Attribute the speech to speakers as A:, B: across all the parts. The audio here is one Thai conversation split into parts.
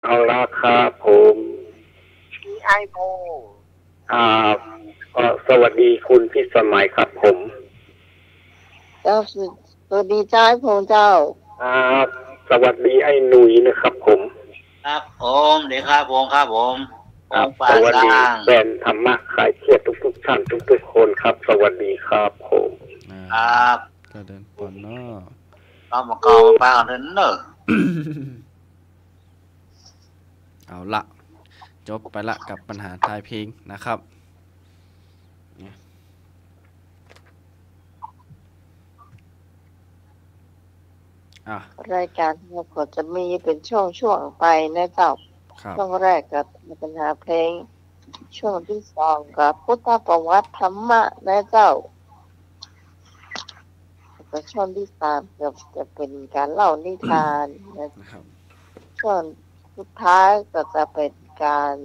A: เอาละครับผม
B: พี่ไอโบ
A: อ่าสวัสดีคุณพิสมัยครับผม
C: เจ้าสวัสดีเจ้าพงเจ้า
A: อ่าสวัสดีไอ้หนุ่ยนะครับผม
B: ครับผมเดี๋ยวครับผมครับผม
A: สวัสดีแฟนธรรมะขายเครียดทุกท่านทุกคนครับสวัสดีครับผม
B: ครับ
D: ก็เดินปอนเนาะ
B: เรามาเกาปลากันเนอะ
D: เอาละจบไปละกับปัญหาทายเพลงนะครับ
C: รายการเราก็จะมีเป็นช่วงไปนะเจ้าช่วงแรกก็ปัญหาเพลงช่วงที่สองกับพุทธประวัติธรรมะนะเจ้าแล้วช่วงที่สามจะเป็นการเล่านิทานนะครับช่วงสุดท้ายก็จะเป็นการ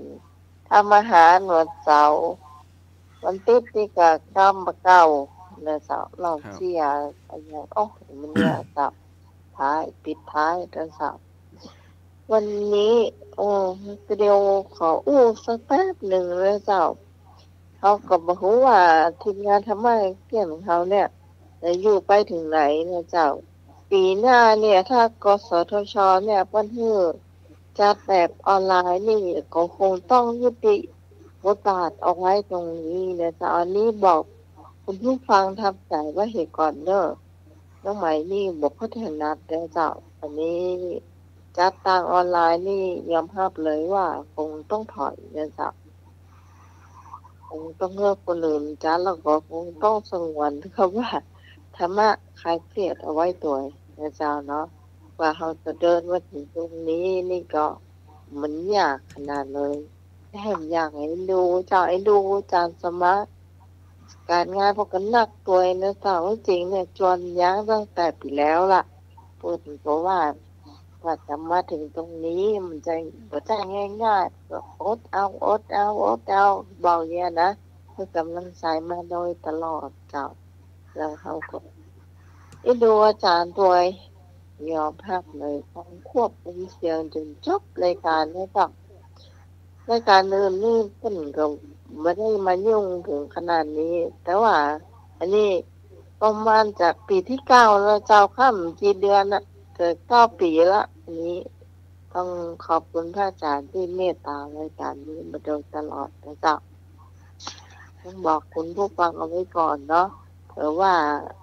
C: ทำอาหารวันเสาร์วันติดนี่ก็กำมาเก่านะเจ้าเราเชียอะไรโอ้มันเนี่ยเจ้าปิดท้ายกันสับวันนี้เดียวขอสักแป๊บหนึ่งเลยเจ้าเขาก็บอกว่าทีมงานทำไมเกี่ยของเขาเนี่ยจะอยู่ไปถึงไหนเนี่ยเจ้าปีหน้าเนี่ยถ้ากสทชเนี่ยเพิ่นฮื้อจัดแบบออนไลน์นี่ก็คงต้องยุติบทบาทเอาไว้ตรงนี้เนี่ยเจ้าอันนี้บอกคุณผู้ฟังทำใจว่าเหตุก่อนเด้อน้องใหม่นี่บอกเขาถนัดแล้วเจ้าอันนี้จัดตั้งออนไลน์นี่ยอมรับเลยว่าคงต้องถอยนะเจ้าคงต้องเลิกคนอื่นจัดแล้วก็คงต้องสงวนเขาว่าธรรมะคลายเครียดเอาไว้ตัวนะเจ้าเนาะว่าเขาจะเดินมาถึงตรงนี้นี่ก็มันยากขนาดเลยแถมอยากให้ดูเจ้าให้ดูจานสมาร์ทการงานพวกกันหนักตัวนะเจ้าจริงเนี่ยจวนยั้งตั้งแต่ปีแล้วล่ะพูดถึงเพราะว่าจะมาถึงตรงนี้มันจะหัวใจง่ายๆก็อดเอาบอกเนี่ยนะเพื่อกำลังใจมาโดยตลอดเจ้าแล้วเขาก็ดูอาจารย์ตัวยอมภาพเลยต้องควบคุมเสียงจนจบรายการนี่จ้ะรายการอื่นนี่เพิ่นก็ไม่ได้มายุ่งถึงขนาดนี้แต่ว่าอันนี้ประมาณจากปีที่9แล้วเจ้าค่ำกี่เดือนน่ะเกิด9 ปีละอันนี้ต้องขอบคุณพระอาจารย์ที่เมตตารายการนี้มาโดยตลอดนะเจ้าต้องบอกคุณผู้ฟังเอาไว้ก่อนเนาะเพราะว่า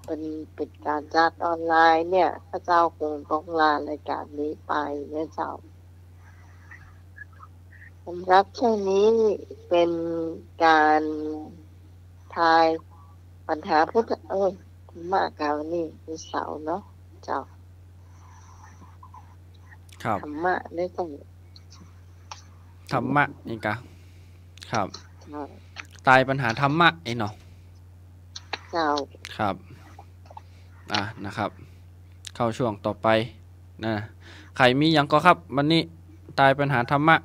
C: เป็นการจัดออนไลน์เนี่ยพระเจ้าคงต้องลารายการนี้ไปนะเจ้าสำหรับช่วงนี้เป็นการทายปัญหาพุทธมากาวนี่เป็นเสาเนาะเจ้าธรรมะได้ต้อง
D: ธรรมะนี่กะครับตายปัญหาธรรมะไอ้เนาะ
C: เจ้า
D: ครับนะครับเข้าช่วงต่อไปนะใครมีอย่างก็ครับวันนี้ตายปัญหาธรรมะ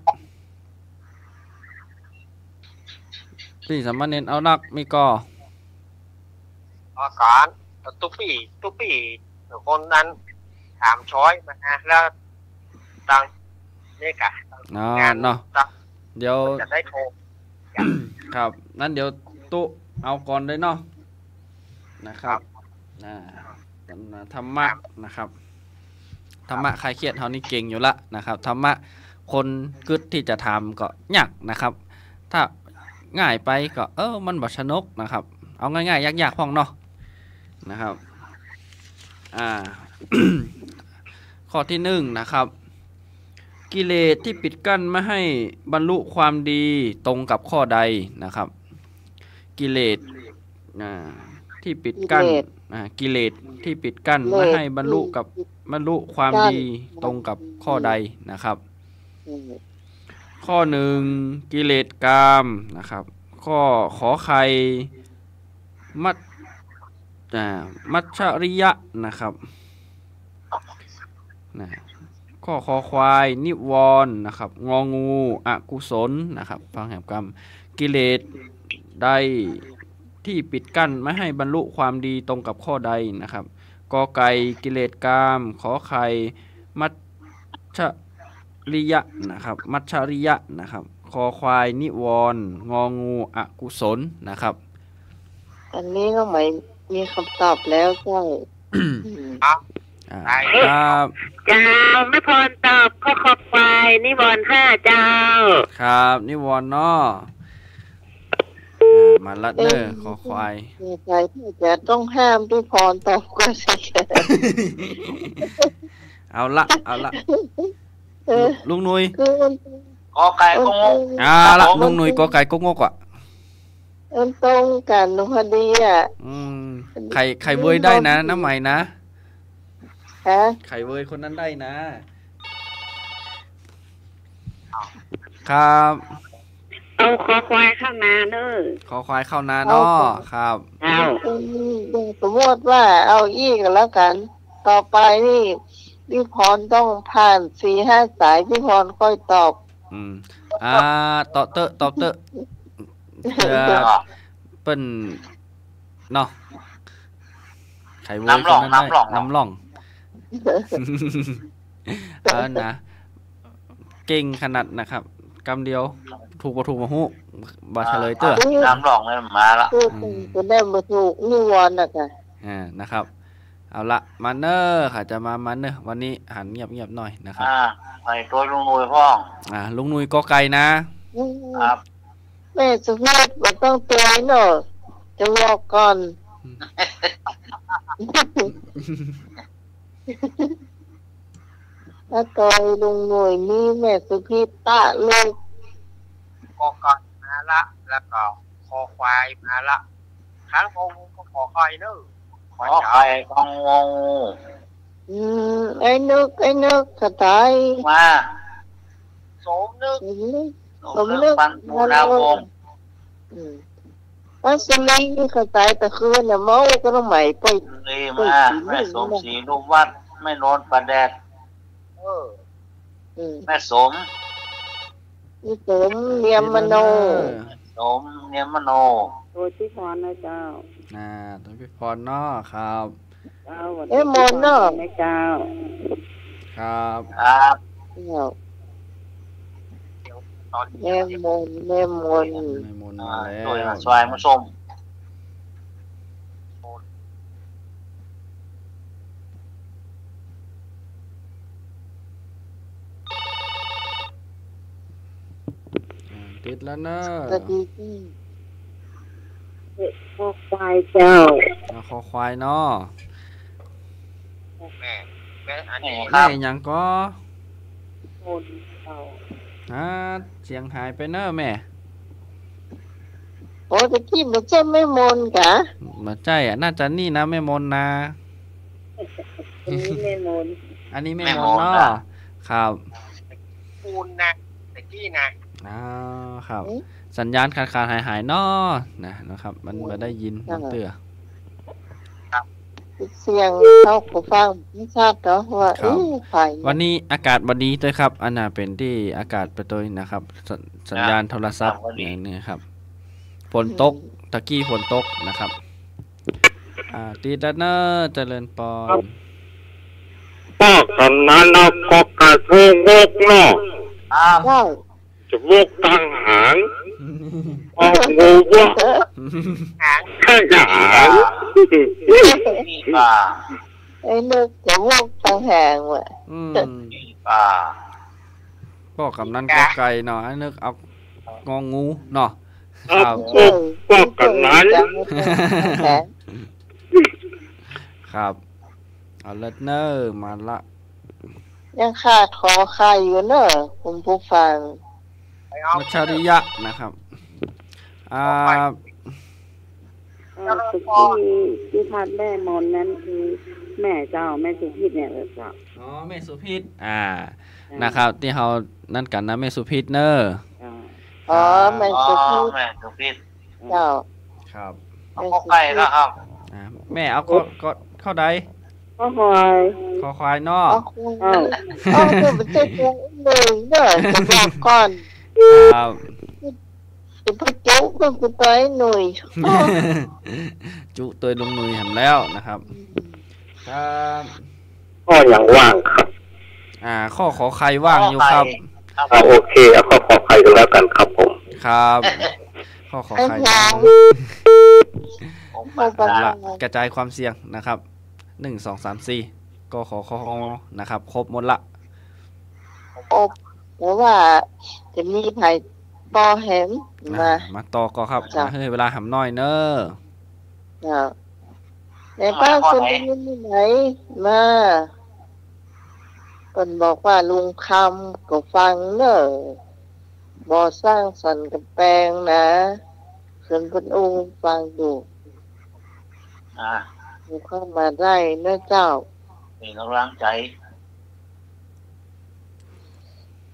D: พี่สามเณรเอานักมีก็
B: อาการตุ๊ปีคนนั้นถามช้อยมาแล้วตังนี่กะ
D: งานเนาะเดี๋ยว
B: จะได้โทร
D: ครับนั่นเดี๋ยวตุ๊เอาก่อนเลยเนาะนะครับธรรมะนะครับธรรมะคลายเครียดเฮานี่เก่งอยู่ละนะครับธรรมะคนกึศที่จะทำก็ยากนะครับถ้าง่ายไปก็มันบ่สนุกนะครับเอาง่ายๆยากๆพ้องเนาะนะครับข้อที่1นะครับกิเลสที่ปิดกั้นไม่ให้บรรลุความดีตรงกับข้อใดนะครับกิเลสที่ปิดกั้นกิเลสที่ปิดกั้นไม่ให้บรรลุความดีตรงกับข้อใดนะครับข้อ1กิเลสกามนะครับข้อขอไข่มัจฉริยะนะครับข้อคอควายนิวรณ์นะครับงองูอกุศลนะครับฟังแห่งกรรมกิเลสใดที่ปิดกั้นไม่ให้บรรลุความดีตรงกับข้อใดนะครับกอไก่กิเลสกามขอไข่มัจฉ ริยะนะครับมัชชริยะนะครับคอควายนิวรณ์งองูอกุศลนะครับ
C: อันนี้ก็หมายมีคำตอบแล้วใช่
B: ครับ
D: ครับ
E: เจ้าไม่พรตอบข้อขอบควายนิวรณ์ห้าเจ้า
D: ครับนิวรณ์เนาะมาลัดเนอร์คอควาย
C: ในใจที่จะต้องห้ามพี่พรตอบก็สิ
D: เอาละ ลุงนุย
C: คือมัน
B: กอไก่ก็งง
D: ละลุงนุยกอไก่ก็งกอ่ะ
C: มันตรงกันพอดีอ่ะ
D: ไข่เวยได้นะน้ำใหม่นะ
C: ฮะ
D: ไข่เวยคนนั้นได้นะ ครับ
E: เอาคอควายข้างหน้าเนอะ
D: ขอควายเข้านาเนาะครับ
E: เอา
C: สมมติว่าเอาอีกแล้วกัน ต่อไปนี่พี่พรต้องผ่าน4-5 สายพี่พรค่อยตอบ
D: ตอบเตอะเพื่อเปิ้นเนาะไข่เวยคนนั้นได้น้ำหล่องนะเก่งขนาดนะครับกำเดียวถูกบ่ถูกมาฮู้บาเฉลยเตอร์
B: น้ำหลองเลยมาละ
C: คือจะได้มาถูกนิวรณ์นะค่ะ
D: นะครับ เอาละมาเนอร์ค่ะจะมาเนอร์วันนี้หันเงียบหน่อยนะครับ
B: ไปตัวลุงนุยพ่อง
D: ลุงนุยกอไก่นะ
B: ครับ
C: แม่สุภาพมันต้องเตือนเนอะจะบอกก่อนถ้าต่อยลุงหน่วยนี่แม่สุภีตะลูก
B: กอไก่มาละแล้วก็คอควายมาละค้างงก็ขอไข่เนอะขอไข่กองงง
C: ไอ้นึกกระต่าย
B: มาสมนึก
C: ผมนึก
B: ปันปูนาวง
C: ว่าสมัยนี้กระต่ายตะคืนน่ะเมาก็ต้องใหม่ไป
B: ดีมาแม่สมศรีลูกวัดไม่นอนประแดดแม่สม
C: นี่เสริมเนียมมโน
B: สมเนียมมโน
E: โดยที่พรนะเจ้า
D: ตัวพี่พรเนาะครับ
E: เจ้าวัน
C: มนเนาะ
E: นะเจ้า
D: ครับ
B: ครับ ตอน
C: แม่มน
D: ไม่มนมาแล้
B: ตัว
D: ว
B: สวายมาชม
D: ติดแล้วเนอะ
C: สวัสดีที่
E: ข้อควายเจ้า
D: คอควายเนาะ
B: แม่อันนี้ค
D: แม่
B: รับ
D: ยังก็
E: มนเจ้า
D: เสียงหายไปเนอะแม่
C: โอ้ตะกี้มันจะไม่มนกะ
D: มาใจน่าจะนี่นะแม่มนนะ
E: อันนี้ไม่มน
D: อันนี้แม่มนเนาะครับ
B: ปูนนะตะกี้นะ
D: ครับ สัญญาณขาดหายเนาะนะครับ มันมาได้ยินมันเตือ
C: เสียงเขาก็ฟังไม่ทราบเนาะว่าไฟ
D: วันนี้อากาศบดีด้วยครับอันน่ะเป็นที่อากาศไปตัวนะครับสัญญาณโทรศัพท์อย่างนี้ครับฝนตกตะกี้ฝนตกนะครับตีดันเนอร์เจริญปอน
A: ก็ตอนนั้นเราก็กระทู้งกเนาะ
C: ใช่
A: จะวกตั้งหางออกงูว่า
B: หาง
A: ข้างหาง
B: นี่ป่า
C: ไอ้นึกจะวกทางแหงว่ะ
B: ป่า
D: ก็กำนันก็ไก่เนาะนึกเอางองูเนาะ
A: ครับ ก็กันนั้น
D: ครับเอาเลดเนอร์มาละ
C: ยังขาดขอใครอยู่เนอะคุณผู้ฟัง
D: มัชริยะนะครับ
E: สุที่พัดแม่มนนั้นคือแม่เจ้าแม่สุพิษเนี่ยเจ้า
D: แม่สุพิษนะครับที่เขานั่นกันนะแม่สุพิษเนอร์
C: อ๋อแม่สุพิษ
B: แม่สุพิษ
C: เจ้า
D: ครับ
B: เอาเข้าไปแล้วครับ
D: แม่เอาก็เข้าใด
E: ก็คอย
D: คอควายเนาะ
C: อ๋อคุณอ๋อคือมันจะเจอหนึ่งเนอะจะบอกก่อน
D: ครับ
C: จะไปจุ๊บก็คือตัวหนุ่ย
D: จุตัวลงนุยหันแล้วนะครับครับ
A: ก็อย่างว่างครับ
D: ข้อขอไข่ว่างอยู่ครับ
A: โอเคเอาข้อขอใครกันแล้วกันครับผม
D: ครับข้อขอไข่
B: ผม
C: ไม่
B: ปั
C: เป็น
B: ญ
C: ไร
B: หา
D: กระจายความเสี่ยงนะครับ1 2 3 4ก็ขอนะครับครบหมดละ
C: อบแต่ว่าจะมีไผ่ปอเห็นมา
D: ต่อก็ครับ
C: จ้ะ
D: เฮ้ยเวลาหำน้อยเนอะ
C: ในบ้านคนที่นี่ไหนมาคนบอกว่าลุงคำก็ฟังเนอะบ่สร้างสรรค์กับแปลงนะส่วนคนอูฟังดู
B: อ่า
C: ดูเข้ามาได้เนอะเจ้า
B: เป็นกำลังใจ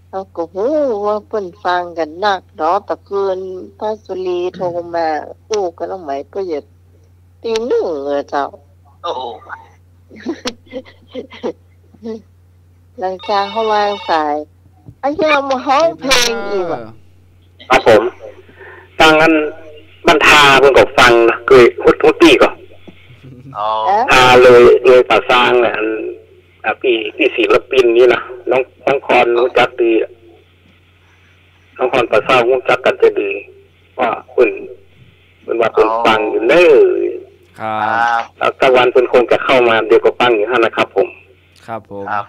C: เขาก็หูว่าเพิ่นฟังกันนักเนาะตะคืนพระสุรีโทรมาอู้กันแล้วไหมก็อย่าตีหนึ่งเจ้า
B: โอ้โห
C: หลังจากเขาวางสายไอ้ยังมาห้องเพลงอีกอ่ะ
A: ครับผมดังนั้นบรรทาเพิ่งก็ฟังนะเคยทุกปีก็
B: อ๋อ
A: ทาเลยป่าซางเนี่ยพี่ศิลปินนี่นะน้องคอนรู้จักดีน้องคอนป่าซางรู้จักกันจะดีว่าเป็นว่าเป็นฟังอยู่เนอะ
D: ครั
B: ครับ บ
A: ตะวันเป็นคงจะเข้ามาเดี๋ยวก็ฟังอยู่ท่านนะครับผม
D: ครับผม
B: ครับ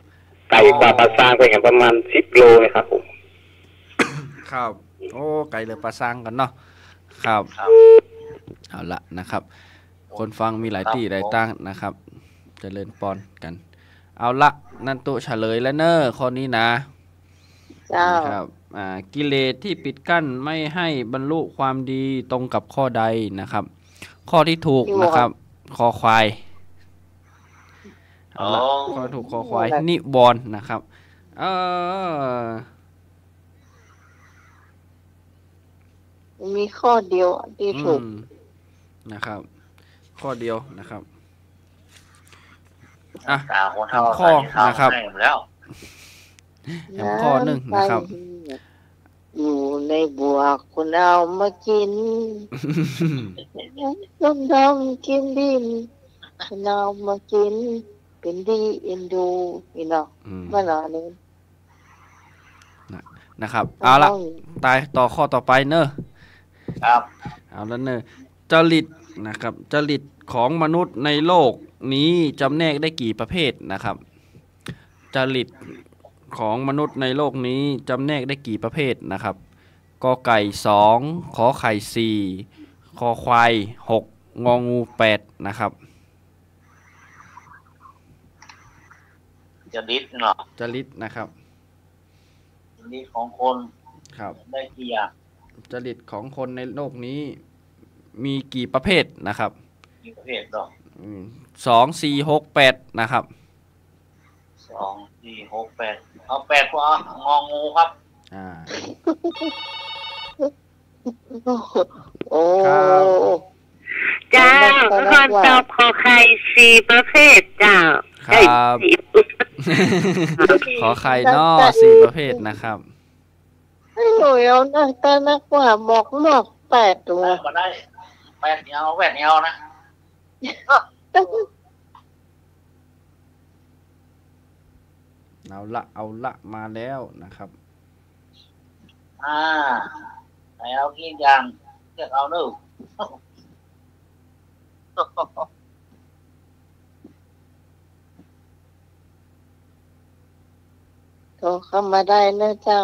A: ไกลกว่าป่าซางไปอย่างประมาณ10 โลนะครับผม
D: ครับโอ้ไก่เลยปลาซังกันเนาะครับ
B: ครับ
D: เอาละนะครับ คนฟังมีหลายที่หลายตั้งนะครับเจริญปอนกัน เอาละนันตุเฉลยแล้วเนอะข้อนี้นะ
C: เจ้า
D: นะครับกิเลสที่ปิดกั้นไม่ให้บรรลุความดีตรงกับข้อใดนะครับ ข้อที่ถูกนะครับคอควายเอาละข้อถูกคอควายนิวรณ์นะครับ
C: มีข้อเดียวที่ถูก
D: นะครับ ข้อเดียวนะครับ
B: ตาคนเท่า
D: ข้อนะครับ
B: ให้ผมแล้ว
D: ข้อหนึ่งนะครับ
C: อยู่ในบวกคุณเอามากินน้ำดำกินดินคุณเอามากินเป็นดีเอ็นดูนี่เนาะมาหน่อยนึง
D: นะครับเอาละตายต่อข้อต่อไปเนอะ
B: ครับ
D: เอาแล้วเนอะจริตนะครับจริตของมนุษย์ในโลกนี้จำแนกได้กี่ประเภทนะครับจริตของมนุษย์ในโลกนี้จำแนกได้กี่ประเภทนะครับกอไก่2ขอไข่4คอควาย6งองู8นะครับ
B: จะดิสเนาะ
D: จริตนะครับ
B: จะดิสของคน
D: ครับ
B: ได้กี่อย่าง
D: จริตของคนในโลกนี้มีกี่ประเภทนะครับ
B: กี่ประเภทดอก
D: 2 4 6 8นะครับ
B: 2 4 6 8เอา8กว่างองูครับ
C: โอ้
F: เจ้าคนตอบขอไข่4 ประเภทเจ้า
D: ครับ ขอไข่นอ4 ประเภทนะครับ
C: ให้หนูเอานะแต่นักว่าบอก8 ตัว
B: มาได้8เงา8เงานะ
D: เอาละมาแล้วนะครับ
B: ไหนเอากี่อย่างเลือกเอาหนึ่ง
C: โทรเข้ามาได้นะเจ้า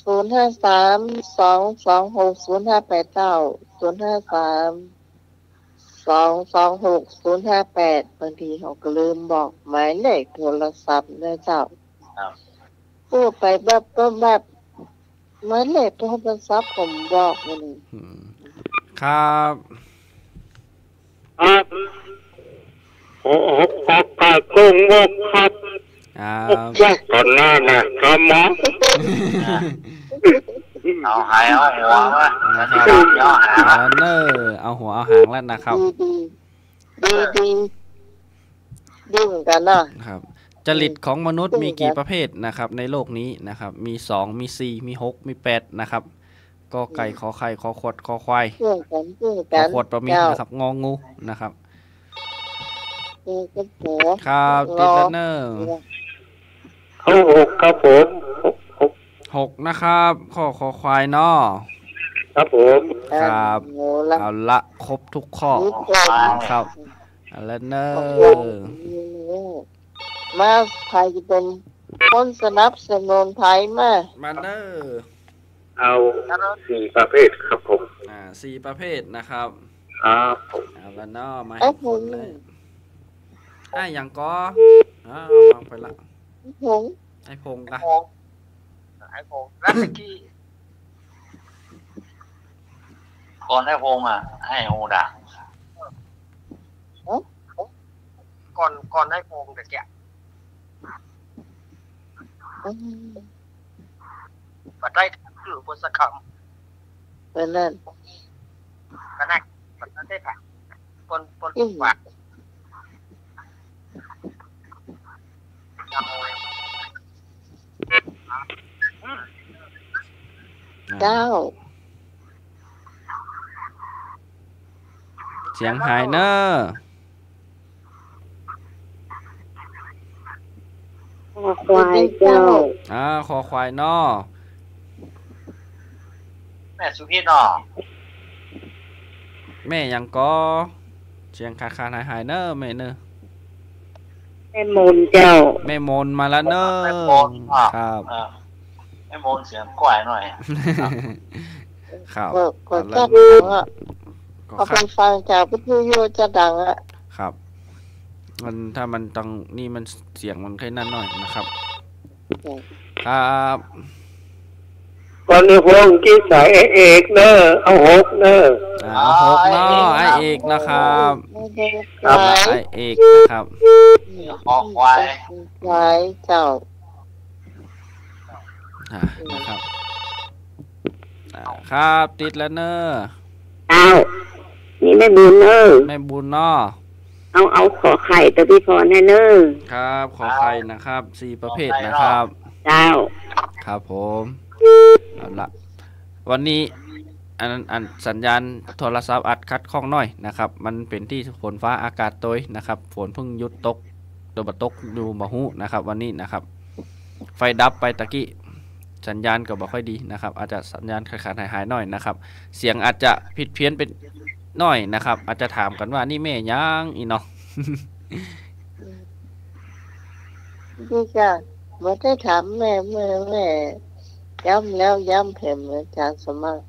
C: 053-226-058 บางทีเขาก็ลืมบอกหมายเลขโทรศัพท์นะเจ้า
B: ครับ
C: พูดไปแบบหมายเลขโทรศัพท์ผมบอกมัน
D: ครับ
A: ขอไก่กุ้งวกครับ แยกก่อนหน้านะครับหมอ
B: เอาหายเอาหัวมา
D: นะครับ
B: เอาหา
D: เอาหัวเอาหางแล้วนะครับ
C: ดีเหมือนกันนะครับ
D: จริตของมนุษย์มีกี่ประเภทนะครับ ในโลกนี้นะครับ มี2มี4มี6มี8นะครับกอไก่ขอไข่ขอขวดขอควาย
C: เพื่อนกัน
D: ขอขวดประมีนะครับงองูนะครับ
C: เพื่อนกันหัว
D: ครับติดแล้วเนอร์
A: เอา6ครับผม
D: 6นะครับข้อคอควายนอ
A: ครับผม
D: ครับเอาละครบทุกข้อครับเอาละเนอ
C: มาใครจะเป็นคนสนับสนุนไทย
D: มาเนอ
A: เอา4ประเภทครับผม
D: 4ประเภทนะครับ
A: ผม
D: เอาละเนอมาให้คนเลยอย่างก็วางไปละไอ้พงกะ
B: ไอ้พงแล้วตะกี้ก่อนไอ้พงให้โหด่าก่อนไอ้พงตะกี้มาได้หรือบนสักคำ
C: เป็นนั่น
B: ก็นั่นมันได้ผ่านปนปาก
C: เจ้า
D: เสียงหายเนอ
E: คอควายเจ้า
D: คอควายนอ
B: แม่สุพีนอ
D: แม่ยังก็เสียงขาดหายเนอแม่เนอ
E: แม่มนเจ้า
D: แม่มนมาแล้วเนอครับ
B: แม่มนเสียงกว่าหน่อย
D: ครับ
C: ก็จะเขาเป็นฟังจากวิทยุจะดัง
D: ครับมันถ้ามันต้องนี่มันเสียงมันแค่นั้นหน่อยนะครับครับ
A: ก่อนนี้พงกี่สายเอกเนอเอา6เนอ
D: เอา6เนอไอเอกนะครับไอเอกนะครับ
B: คอควาย
C: เจ้า
D: นะครับครับติดแล้วเนอ
E: นี่แม่บุญ
D: แม่บุญเนอ
E: เอาขอไข่ตัวพี่พรให้เนอ
D: ครับขอไข่นะครับ4ประเภทนะครับ
E: เจ้า
D: ครับผมเอาละวันนี้อันสัญญาณโทรศัพท์อัดคัดข้องหน่อยนะครับมันเป็นที่ฝนฟ้าอากาศตัวนะครับฝนเพิ่งหยุดตกตัวบัดตกดูมาหูนะครับวันนี้นะครับไฟดับไปตะกี้สัญญาณก็บ่ค่อยดีนะครับอาจจะสัญญาณขาดหายหน่อยนะครับเสียงอาจจะผิดเพี้ยนเป็นหน่อยนะครับอาจจะถามกันว่านี่แม่ยังอีเนาะ
C: พี่จ้าไม่ได้ถามแม่ย้ำแล้วย้ำเพิ่มอาจารย์สมัคร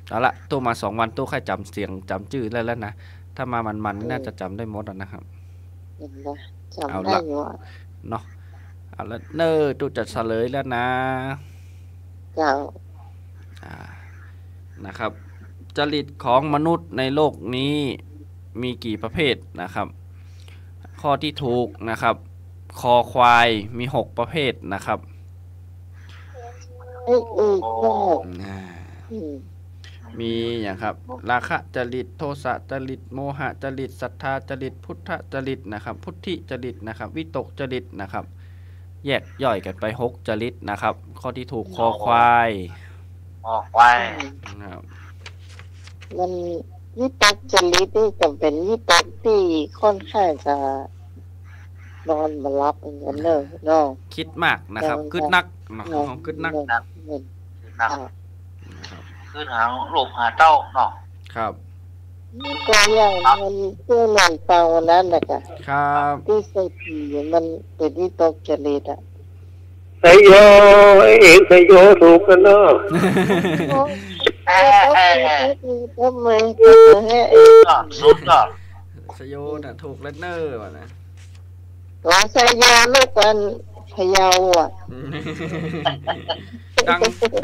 D: เอาละตู้มา2 วันตู้ค่อยจำเสียงจำชื่อแล้วนะถ้ามามันน่าจะจำได้หมดนะครับ
C: เอาละ
D: เนาะเอาละตู้จะเฉลยแล้วนะ
C: เจ้า
D: นะครับจริตของมนุษย์ในโลกนี้มีกี่ประเภทนะครับข้อที่ถูกนะครับคอควายมี6ประเภทนะครับมีอย่างครับราคะจริตโทสะจริตโมหะจริตศรัทธาจริตพุทธจริตนะครับพุทธิจริตนะครับวิตกจริตนะครับแยกย่อยกันไป6จริตนะครับข้อที่ถูกคอควาย
C: นะครับมันวิตกจริตนี่จะเป็นวิตกที่ค่อนข้างจะนอนมารับอย่างนั้นเลยเนาะ
D: คิดมากนะครับคิดนักนะครับคิดนัก
B: คือหางลูกหาเต้าเนาะ
D: ครับ
C: ตัวอย่างมันเพื่อหนังเตานั้นนะคะ
D: ครับ
C: ที่ใส่ผีมันเป็นวิตกจริต
A: ไสโยเอกไสโยถูกกันเนาะ
C: ทำไม
B: สุดก็
D: ไสโยน่ะถูกแล้วเนอว่ะนะ
C: ตัวไสโยลูกกันพะเยา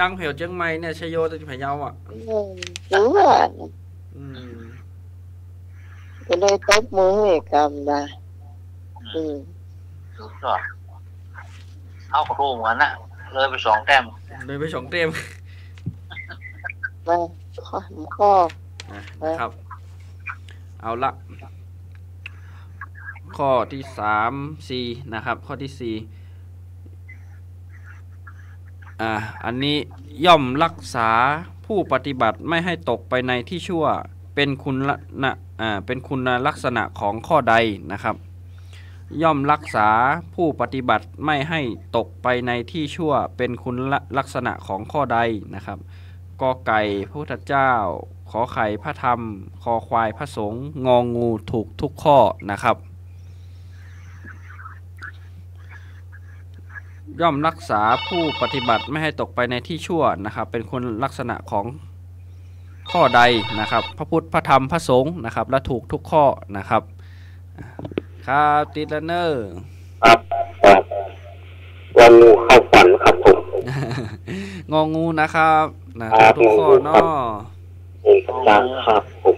D: ดังแถวเชียงใหม่เนี่ยไสโยจะพะเยา
C: หรือว่าก็เลยตบมือให้กำได้
B: สุดก็เอากระโดดเหมือนน่ะเลยไป2 แต้ม
C: มาข้อ
D: นะครับเอาละข้อที่3 4นะครับข้อที่4อันนี้ย่อมรักษาผู้ปฏิบัติไม่ให้ตกไปในที่ชั่วเป็นคุณลักษณะของข้อใดนะครับ ย่อมรักษาผู้ปฏิบัติไม่ให้ตกไปในที่ชั่วเป็นคุณลักษณะของข้อใดนะครับกอไก่พระพุทธเจ้าขอไข่พระธรรมคอควายพระสงฆ์งองูถูกทุกข้อนะครับย่อมรักษาผู้ปฏิบัติไม่ให้ตกไปในที่ชั่วนะครับเป็นคุณลักษณะของข้อใดนะครับพระพุทธพระธรรมพระสงฆ์นะครับและถูกทุกข้อนะครับครับติดแล้วเนอร์
A: ครับวันงูเข้าฝันครับผม
D: งองูนะครับนะทุกข้อเนาะ
A: ครับผม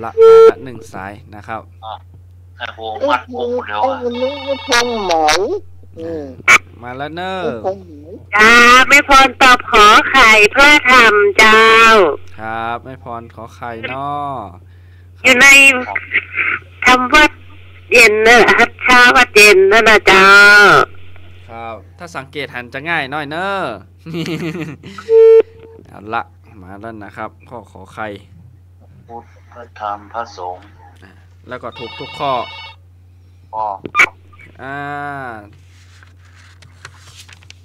D: ละหนึ่งสายนะครับ
C: ไอ้คนนี้ไม่พงหมอย
D: มาแล้วเนอ
F: จ้าไม่พรตอบขอไข่เพื่อทำเจ้า
D: ครับไม่พรขอไข่เนาะ
F: อยู่ในทำวัดเย็นเนอะฮัทเช้าวัดเย็นนั่นนะเจ้า
D: ครับถ้าสังเกตหันจะง่ายน้อยเนอะเอาละมาแล้วนะครับข้อขอไข่
B: พุทธพระธรรมพระสงฆ์
D: แล้วก็ถูกทุกข้อ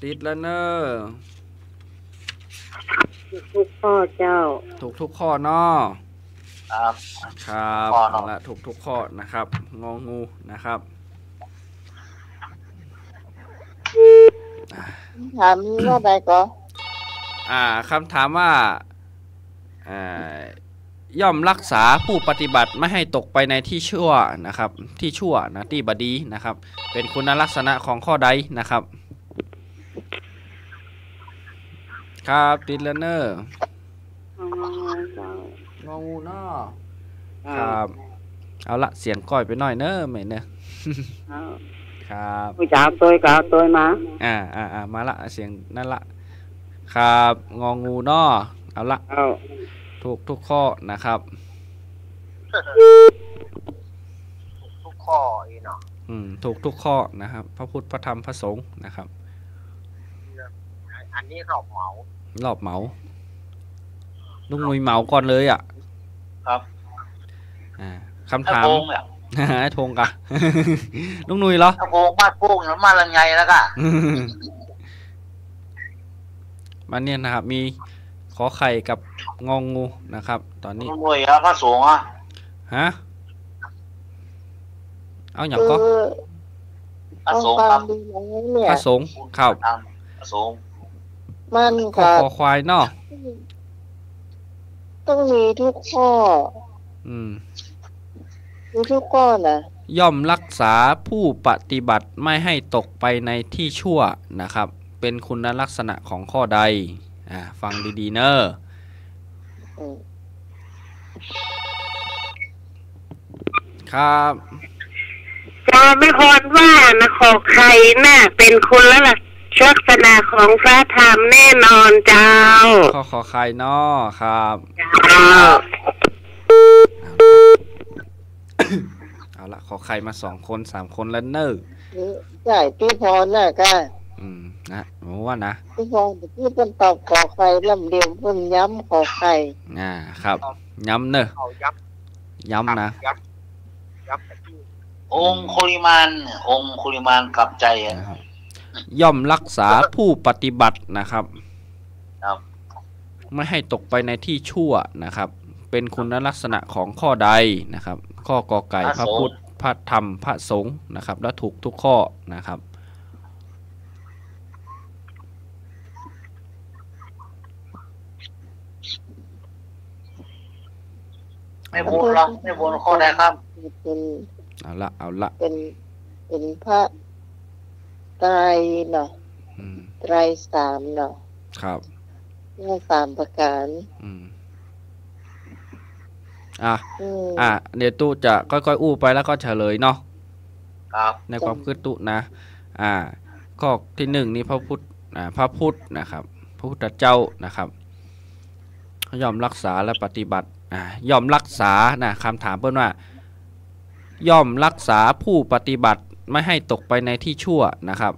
D: ติดแล้วเนอะ
E: ทุกข้อเจ้า
D: ถูกทุกข้อเนาะ
B: ครับ
D: เอาละถูกทุกข้อนะครับงองูนะครับ
C: ถามว่าใดก็
D: คำถามว่าย่อมรักษาผู้ปฏิบัติไม่ให้ตกไปในที่ชั่วนะครับที่ชั่วนะที่บดีนะครับเป็นคุณลักษณะของข้อใดนะครับครับติดแล้วเนอร์งองูเนาะครับเอาละเสียงก้อยไปหน่อยเนอร์ไหมเนอะครับ
E: ผู้จ้าตัวมา
D: มาละเสียงนั่นละครับงองูเนาะเอาละถูกทุกข้อนะครับ
B: ทุกข้ออีเนาะ
D: ถูกทุกข้อนะครับพระพุทธพระธรรมพระสงฆ์นะครับ
B: อันนี้รอบเหมา
D: ลุงนุยเหมาก่อนเลย
B: ครับ
D: คำถามไอ้ทงกะลุงนุยเหรอ
B: โกงมาโกงแล้วมาละไงแล้วกะ
D: มันเนี่ยนะครับมีขอไข่กับงองูนะครับตอนนี้
B: ลุงนุยแล้วพระสงฆ์
D: ฮะเอาอย่างก็
B: พระสงฆ์ครับ
D: พระสงฆ์ครับ
B: พระสงฆ์
C: มัน
D: ขอควายเนาะ
C: ต้องมีทุกข้อมีทุกข้อนะ
D: ย่อมรักษาผู้ปฏิบัติไม่ให้ตกไปในที่ชั่วนะครับเป็นคุณลักษณะของข้อใดฟังดีๆเนอะครับ
F: จะไม่พรว่านะขอใครน่ะเป็นคุณลักษณะของพระธรรมแน่นอนเจ้า
D: ขอใครเนาะครับเอาละขอใครมา2 คน 3 คนแล้วเนอะ
C: ใช่พี่พรน่ะก็
D: นะว่านะ
C: พี่พรที่เป็นตอบขอใครลำเดียวเพิ่นย้ำขอใคร
D: ครับย้ำเนอะย้ำนะ
B: องคุลิมานกลับใจ
D: ย่อมรักษาผู้ปฏิบัตินะครับไม่ให้ตกไปในที่ชั่วนะครับเป็นคุณลักษณะของข้อใดนะครับข้อกอไก่พระพุทธพระธรรมพระสงฆ์นะครับและถูกทุกข้อนะครับ
B: ไม่พูดหรอกไม่พูดข้อใดครับ
D: เอาละ
C: เป็นพระไตรเนาะไตร3เนาะ
D: ครับ
C: 3ประการ
D: เดี๋ยวตู้จะค่อยๆอู้ไปแล้วก็เฉลยเนาะ
B: ครับ
D: ในความคิดตู้นะข้อที่1นี่พระพุทธนะครับพระพุทธเจ้านะครับยอมรักษาและปฏิบัติยอมรักษานะคำถามเพิ่นว่าย่อมรักษาผู้ปฏิบัติไม่ให้ตกไปในที่ชั่วนะครับ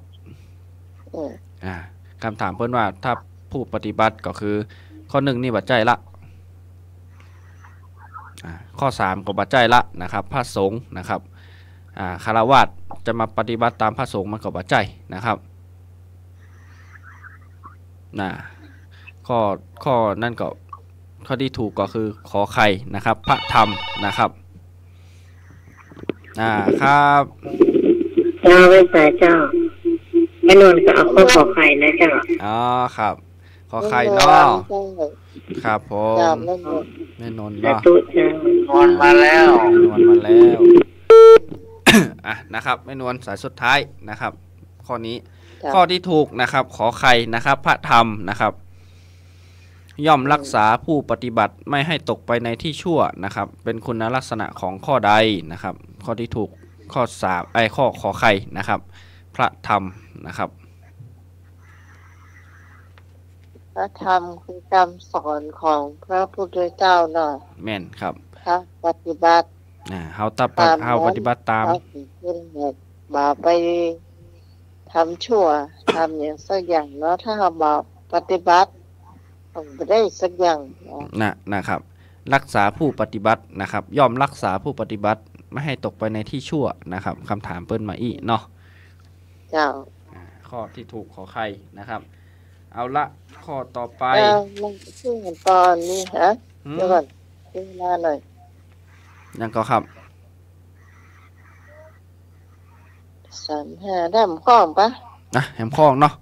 D: คำถามเพิ่นว่าถ้าผู้ปฏิบัติก็คือข้อ1นี่บัดใจละข้อ3ก็บัดใจละนะครับพระสงฆ์นะครับ คฤหัสถ์จะมาปฏิบัติตามพระสงฆ์มันก็บ่ใจนะครับข้อนั่นก็ข้อที่ถูกก็คือขอไข่นะครับพระธรรมนะครับครับ
F: เจ้าเป็นสายเจ้าแม่นวลก็เอาข้อขอไข่นะเจ้า
D: อ๋อครับขอไข่เนาะครับผมแม่นวลเนาะ
B: นวลมาแล้ว
D: นะครับแม่นวลสายสุดท้ายนะครับข้อนี้ข้อที่ถูกนะครับขอไข่นะครับพระธรรมนะครับย่อมรักษาผู้ปฏิบัติไม่ให้ตกไปในที่ชั่วนะครับเป็นคุณลักษณะของข้อใดนะครับข้อที่ถูกข้อ3ข้อขอไข่นะครับพระธรรมนะครับ
C: พระธรรมคือคำสอนของพระพุทธเจ้าเนาะ
D: แม่นครับ
C: ถ้าปฏิบัติ
D: เฮาปฏิบัติตาม
C: บ่ไปทำชั่วทำอย่างสักอย่างเนาะถ้าเราบ่ปฏิบัติต้องไปได้สักอย่าง
D: นะครับรักษาผู้ปฏิบัตินะครับย่อมรักษาผู้ปฏิบัติไม่ให้ตกไปในที่ชั่วนะครับคำถามเปิ้นมาอีกเนาะ
C: เจ้า
D: ข้อที่ถูกขอไข่นะครับเอาละข้อต่อไป
C: มันชื่อตอนนี้ฮะเดี๋ยวก่อนชื่อหน้าหน่อย
D: ยังก็ครับ
C: 35ได้หมข้องปะ
D: แหมข้องเนาะ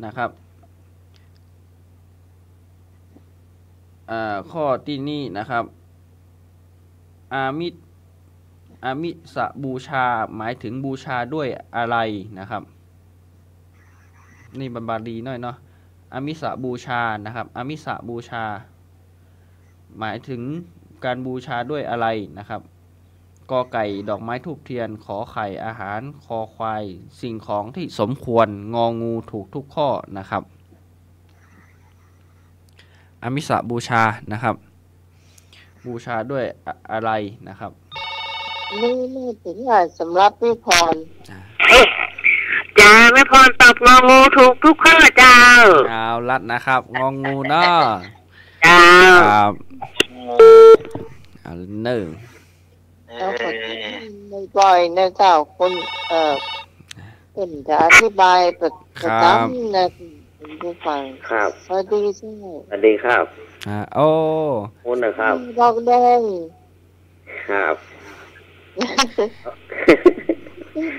D: นะครับข้อที่นี่นะครับอามิสบูชาหมายถึงบูชาด้วยอะไรนะครับนี่บาลีหน่อยเนาะอามิสบูชานะครับอามิสบูชาหมายถึงการบูชาด้วยอะไรนะครับกอไก่ดอกไม้ธูปเทียนขอไข่อาหารคอควายสิ่งของที่สมควรงองูถูกทุกข้อนะครับอามิสบูชานะครับบูชาด้วยอะไรนะครับ
C: นี่ถึงว่าสำหรับพี่พร
F: จ้าแม่พรตอบงองูถูกทุกข้อเจ้า
D: เอาลัดนะครับงองูเนาะ
F: เจ้า
D: ครับหนึ่ง
C: ไม่บ่อยนะเจ้าคนเป็นจะอธิบายประจำนะผู้ฟัง
A: ครับ
C: สวัสดีใช่
A: สวัสดีครับ
D: โอ้
A: คุณนะครับ
C: ดอกแดง
A: ครับ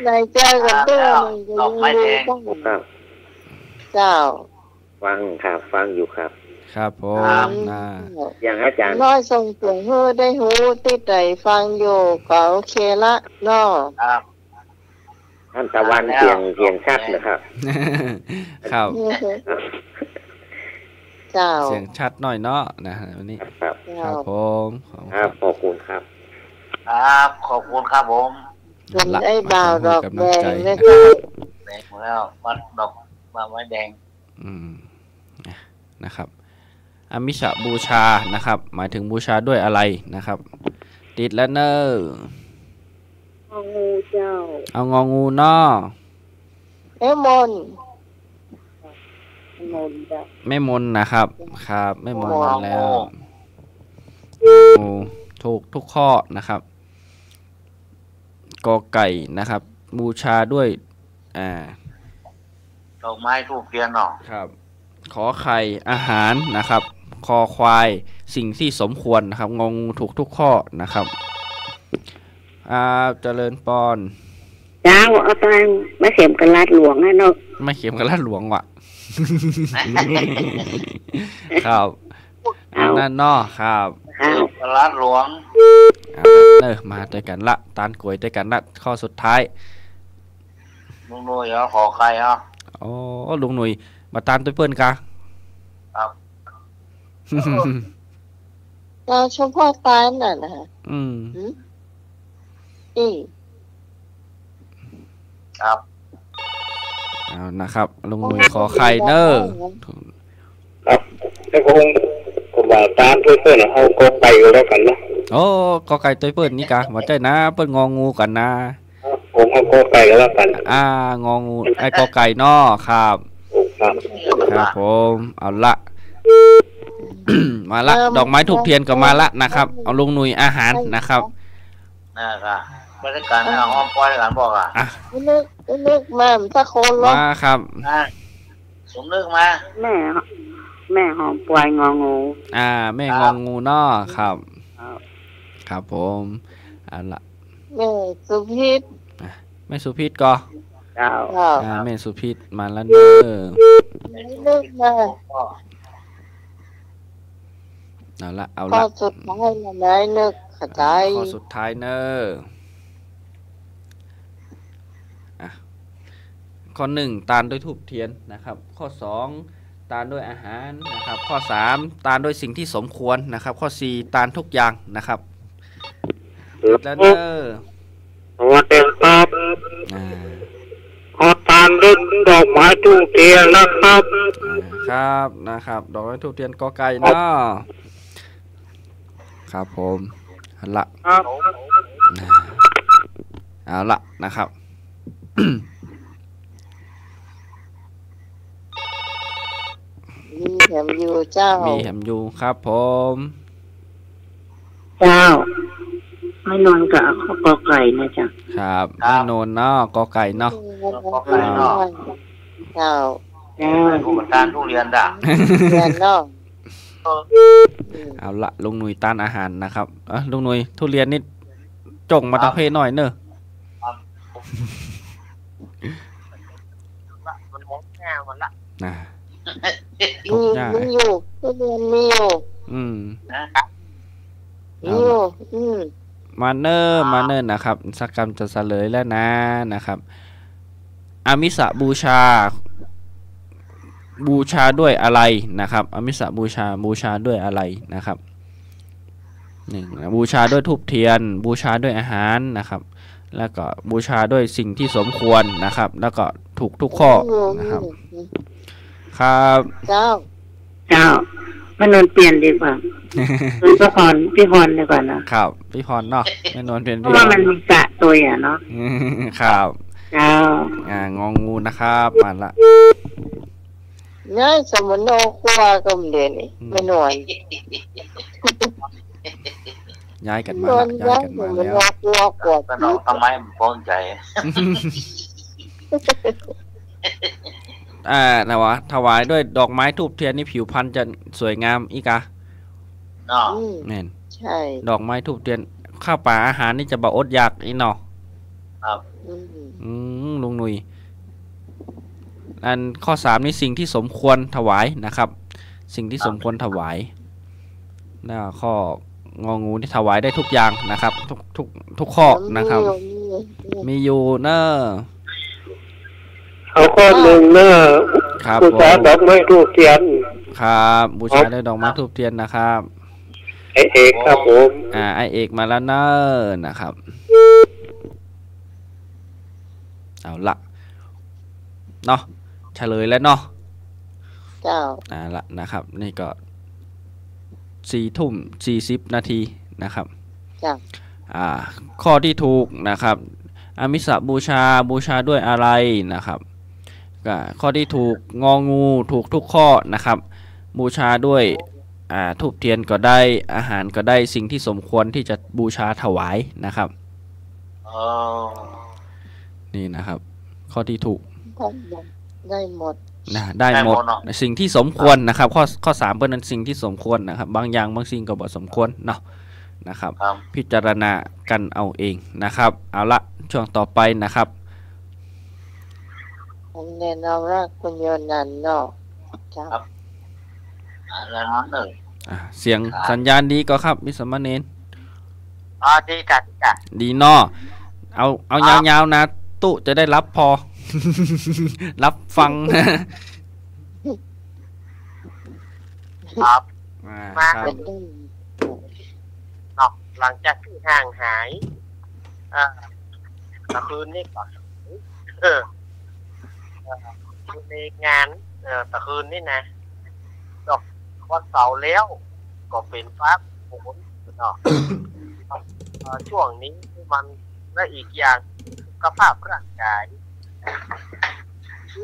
C: นายเจ้ากันด้วย
B: ดอกไม้แดง
A: ครับ
C: เจ้า
A: ฟังครับฟังอยู่ครับ
D: ครับผม
A: อย่างอาจารย์
C: น้อยส่งเสียงเฮือได้หูติดใจฟังอยู่ก็โอเคละเนาะ
B: ครับ
A: ท่านตะวันเสียงชัดนะครับ
D: ครับ
C: เจ้า
D: เสียงชัดหน่อยเนาะนะวันนี้ครับผม
A: ครับขอบคุณครับ
B: ครับขอบคุณครับผม
C: เป็นไอ้บ่าวดอกแดง
B: แดงแล้ววัดดอกไม้แดง
D: นะครับอามิสบูชานะครับหมายถึงบูชาด้วยอะไรนะครับติดแล้วเนอะ
E: งองูเจ้า
D: เอางองูเนาะ
C: แม่มน
E: จ้ะ
D: แม่มนนะครับครับแม่มนมาแล้วถูกทุกข้อนะครับกอไก่นะครับบูชาด้วย
B: ดอกไม้ธูปเทียนเนาะ
D: ครับขอไข่อาหารนะครับคอควายสิ่งที่สมควรนะครับงงถูกทุกข้อนะครับเจริญปอน
F: เจ้าเอาตังไม่เข็มกันลาดหลวงนะเนาะ
D: ไม่เข็มกันลาดหลวงว่ะครับนั่นเนาะครับ
B: กันลาดหลวง
D: มาด้วยกันละตานกล้วยด้วยกันละข้อสุดท้าย
B: ลุงหนุ่ยขอใคร
D: อ๋อลุงหนุ่ยมาตานตัวเพื่อนกะ
B: ครับ
C: เราชมพ่อตายน่ะนะ
B: ครับ
D: เอานะครับลุงหนุ่ยขอไข่เนอร์
A: ครับแต่คงว่าตามเพื่อนเอากอไก่แล้วกันนะ
D: โอ้กอไก่ตัวเพื่อนนี่กะมาใจนะเปิ้นงองูกันนะ
A: ผมเอากอไก่แล้วกัน
D: งองูไอ้กอไก่นอครับครับผมเอาละ มาละดอกไม้ทูบเทียนก็มาละนะครับเอาลุงหนุ่ยอาหารนะครับ
B: นะครับบริการหอมปล่อยกันบอกอ่ะ
C: นึกมาสักคนลง
D: มาครับ
B: สมนึกมา
E: แม่หอมปล่อยงองู
D: แม่งองูเนาะครับครับผมเอาละ
C: แม่สุพิษ
D: แม่สุพิษก็แม่สุพิษมาแล้วเนอะ
C: นึกมา
D: เอาละ
C: ข้อสุดท้ายนะนายนึกเข้าใจ
D: ข้อสุดท้ายเนอะข้อ1ตาลด้วยธูปเทียนนะครับข้อ2ตาลด้วยอาหารนะครับข้อ3ตาลด้วยสิ่งที่สมควรนะครับข้อ4ตาลทุกอย่างนะครับแล้วเนอะ
A: ว่าเต็มครับขอตาลด้วยดอกไม้ทูบเทียนนะครับ
D: ครับนะครับดอกไม้ทูบเทียนกอไก่เนาะครับผมเอาละนะครับ
C: มีแหมอยู่เจ้า
D: มีแหมอยู่ครับผม
E: เจ้าไม่นอนกับกอไก่นะจ๊ะ
D: ครับไม่นอนเนาะกอไก่เนาะ
C: เจ้า
B: ผู้ประการทุเรียนด่า
C: เรียนเนาะ
D: เอาละลุงหนุ่ยต้านอาหารนะครับลุงหนุ่ยทุเรียนนี่จงมาตะเพหน่อยเนอะ
B: มันมองแง่มันละ
C: มีอยู่ทุเรียนมีอยู่
D: มาเนอร์นะครับสักกรรมจะเฉลยแล้วนะครับอามิสบูชาด้วยอะไรนะครับอามิสบูชาด้วยอะไรนะครับ1บูชาด้วยธูปเทียนบูชาด้วยอาหารนะครับแล้วก็บูชาด้วยสิ่งที่สมควรนะครับแล้วก็ถูกทุกข้อนะครับครับ
C: เจ้า
E: ไม่นอนเปลี่ยนดีกว่าพี่พรดีกว่า
D: นะครับพี่พรเนาะไม่นอนเปลี่ยน
E: เพราะว่ามันมีกะตัวเนาะ
D: ครับงองูนะครับมาละ
C: ง่ายสมโนครัวก็ไม่ได้นี่ไม่นอน
D: ย้ายกันมาแล้ว
B: แต่เราทำไมมันป้องใจ
D: นะวะถวายด้วยดอกไม้ทูบเทียนนี่ผิวพรรณจะสวยงามอีกะแม่น
C: ใช่
D: ดอกไม้ทูบเทียนข้าวปลาอาหารนี่จะบ่อดอยากอีเนาะ
B: ครับ
D: ลุงหนุ่ยอันข้อ3นี่สิ่งที่สมควรถวายนะครับสิ่งที่สมควรถวายแล้วข้ององูที่ถวายได้ทุกอย่างนะครับทุกข้อนะครับมีอยู่เนอะ
A: เอาข้อ1เนอะบูชาดอกไม้ทูบเทียน
D: ครับบูชาด้วยดอกไม้ทูบเทียนนะครับ
A: ไอเอกครับผม
D: ไอเอกมาแล้วเนอะนะครับเอาละเนาะเฉลยแล้วเนาะ
C: เจ้า
D: ละนะครับนี่ก็4:40 นาทีนะครับ
C: จ้า
D: ข้อที่ถูกนะครับอามิสบูชาด้วยอะไรนะครับข้อที่ถูกงองูถูกทุกข้อนะครับบูชาด้วยธูปเทียนก็ได้อาหารก็ได้สิ่งที่สมควรที่จะบูชาถวายนะครับนี่นะครับข้อที่ถูก
C: ได้หมด
D: ได้หมดสิ่งที่สมควรนะครับข้อ3เป็นสิ่งที่สมควรนะครับบางอย่างบางสิ่งก็บ่สมควรเนาะนะครับพิจารณากันเอาเองนะครับเอาละช่วงต่อไปนะครับ
C: ผมแนะนำว่าคุณโยนันเนาะ
B: ครับ
D: เสียงสัญญาณดีก็ครับมิสมเณร
B: ดีจัด
D: ดีเนาะเอายาวๆนะตู้จะได้รับพอ รับฟัง
B: ครับมาเนาะหลังจากที่ห่างหายคืนนี้ก่อนในงานตะคืนนี่นะดอกวันเสาร์แล้วก็เป็นฟ้าฝนเนาะช่วงนี้มันและอีกอย่างสุขภาพร่างกาย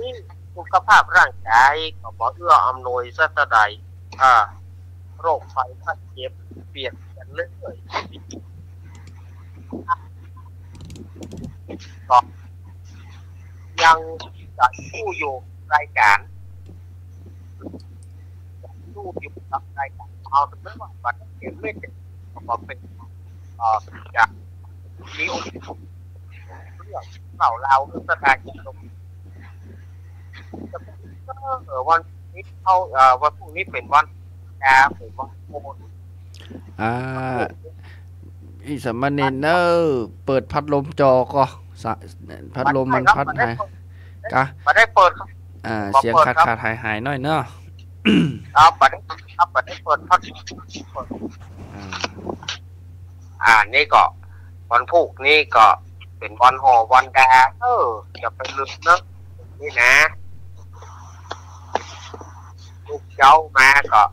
B: นี่สุขภาพร่างกายก็บ่เอื้ออำนวยสักใด โรคไฟไข้เจ็บเปลี่ยนกันเรื่อยๆก็ยังจะสู้อยู่รายการสู้อยู่กับรายการเอาถึงแม้ว่าบัตรเก็บไม่เป็นก็เป็นจากนี้องค์เรื่องเราเรื่องสถานที่ตรงวันนี้เขาวันพรุ่งนี้เป็นวันเป็นวันโกน
D: อีสามเณรเนอเปิดพัดลมจอก็พัดลมมันพัดหายกะ
B: มาได้เปิดครับ
D: เสียงขาดหายหน่อยเนาะ
B: มาได้ครับมาได้เปิดพัดนี่ก็วันพุธนี่ก็เป็นวันห่อวันแดงอย่าไปลืมนะนี่นะลูกเจ้ามาก็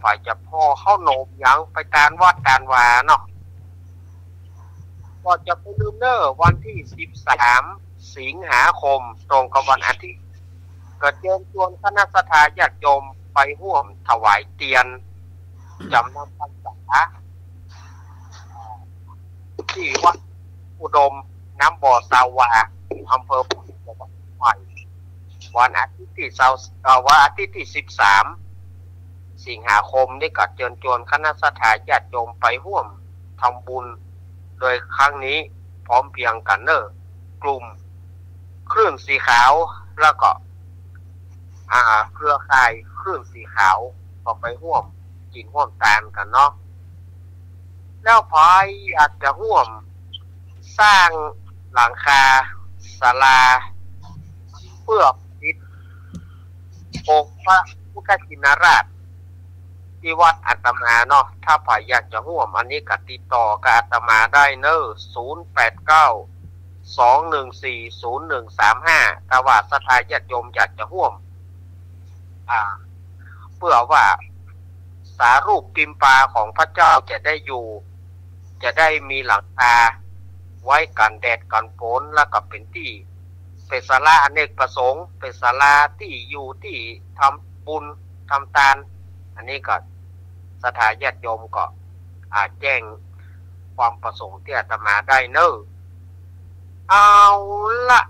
B: ฝ่ายจะพ่อเข้าโนมยังไปตานวัดตานวาเนาะก็จะไปลืมเนอวันที่13 สิงหาคมตรงกับวันอาทิตย์ก็เชิญชวนคณะสัตยาญาติโยมไปร่วมถวายเตียนจำนำพรรษาที่วัดอุดมน้ำบ่อสาวาอำเภอจังหวัดใหม่วันอาทิตย์ที่13 สิงหาคมได้กัดเชิญชวนคณะสัตยาญาติโยมไปร่วมทำบุญโดยครั้งนี้พร้อมเพียงกันเนอกลุ่มคลื่นสีขาวแล้วก็เครือข่ายคลื่นสีขาวก็ไปร่วมกินร่วมทานกันเนาะแล้วพายอาจจะร่วมสร้างหลังคาศาลาเพื่อปิดองค์พระพุทธชินราชที่วัดอาตมาเนาะถ้าพายอยากจะร่วมอันนี้ก็ติดต่อกับอาตมาได้เนอะ089-214-0135ถ้าว่าศรัทธาญาติโยมอยากจะร่วมเพื่อว่าสารูปปิมปาของพระเจ้าจะได้อยู่จะได้มีหลังคาไว้กันแดดกันฝนแล้วก็เป็นที่เป็นศาลาอเนกประสงค์เป็นศาลาที่อยู่ที่ทำบุญทำทานอันนี้ก็ศรัทธาญาติโยมก็แจ้งความประสงค์ที่อาตมาได้เนอะเอาละ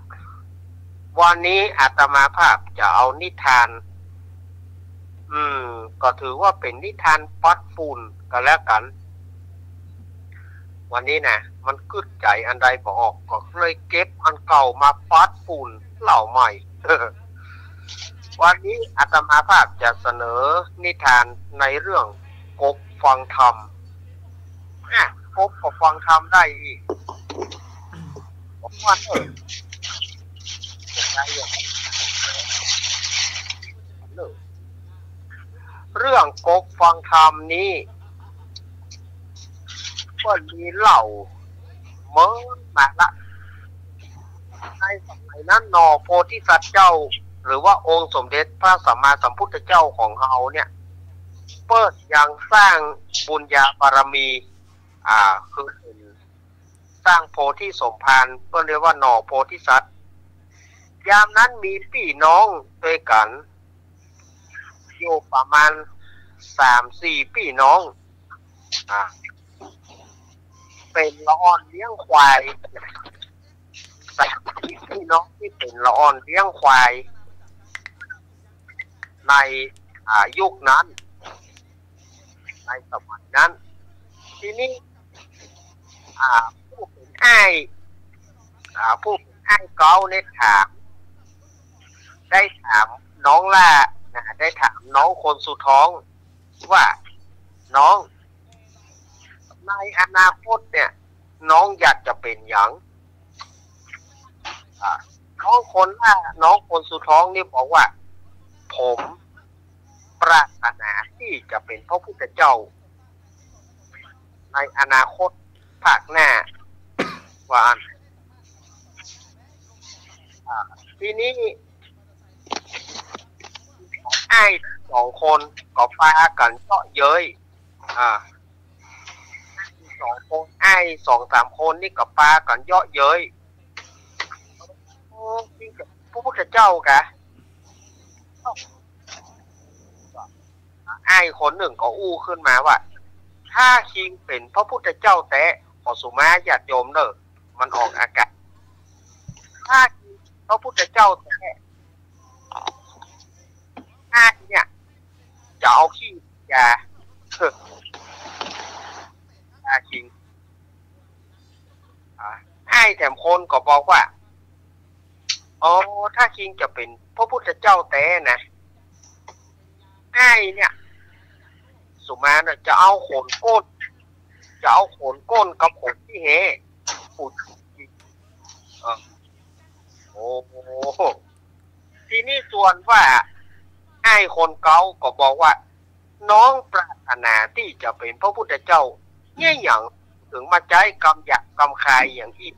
B: วันนี้อาตมาภาพจะเอานิทานก็ถือว่าเป็นนิทานปัดฝุ่นก็แล้วกันวันนี้นะมันกึดใจอันใดบอกออกก็เลยเก็บอันเก่ามาปัดฝุ่นเหล่าใหม่ วันนี้อาตมาภาพจะเสนอนิทานในเรื่องกบฟังธรรมกบก็ฟังธรรมได้อีกบอกว่าเรื่องกบฟังธรรมนี้ก็มีเหล่าเมื่อมาละในสมัยนั้นนอโพธิสัตว์เจ้าหรือว่าองค์สมเด็จพระสัมมาสัมพุทธเจ้าของเราเนี่ยเปิดยังสร้างบุญญาบารมีคือสร้างโพธิสมภารเพื่อเรียกว่าหนอโพธิสัตว์ยามนั้นมีพี่น้องด้วยกันอยู่ประมาณ 3-4 พี่น้องเป็นละอ่อนเลี้ยงควายแต่พี่น้องที่เป็นละอ่อนเลี้ยงควายในยุคนั้นในสมัยนั้นทีนี้ผู้เป็นไอ้เก้าเนี่ยได้ถามน้องล่าได้ถามน้องคนสุดท้องว่าน้องในอนาคตเนี่ยน้องอยากจะเป็นอย่างน้องคนสุดท้องนี่บอกว่าผมปรารถนาที่จะเป็นพระพุทธเจ้าในอนาคตภาคหน้าว่าทีนี้ไอ้2 คนก็พากันเจาะเย้ย2 คนไอ้ 2-3 คนนี่ก็พากันเยาะเย้ยนี่กับพระพุทธเจ้ากะ ไอ้คนหนึ่งก็อู้ขึ้นมาว่าถ้าคิงเป็นพระพุทธเจ้าแต่ขอสุมาญาติโยมเนอะมันออกอากาศถ้าคิงพระพุทธเจ้าแต่ไอ้เนี่ยจะเอาขี้ยาคิงไอ้แถมคนก็บอกว่าอ๋อถ้าคิงจะเป็นพระพุทธเจ้าแต่นะไอ้เนี่ยสุมาเนี่ยจะเอาโขนก้นกับโขนที่เฮปุดโอ้ทีนี้ส่วนว่าไอ้คนเก่าก็บอกว่าน้องปรารถนาที่จะเป็นพระพุทธเจ้าเนี่ยอย่างถึงมาใจกำหยักกำคายอย่างที่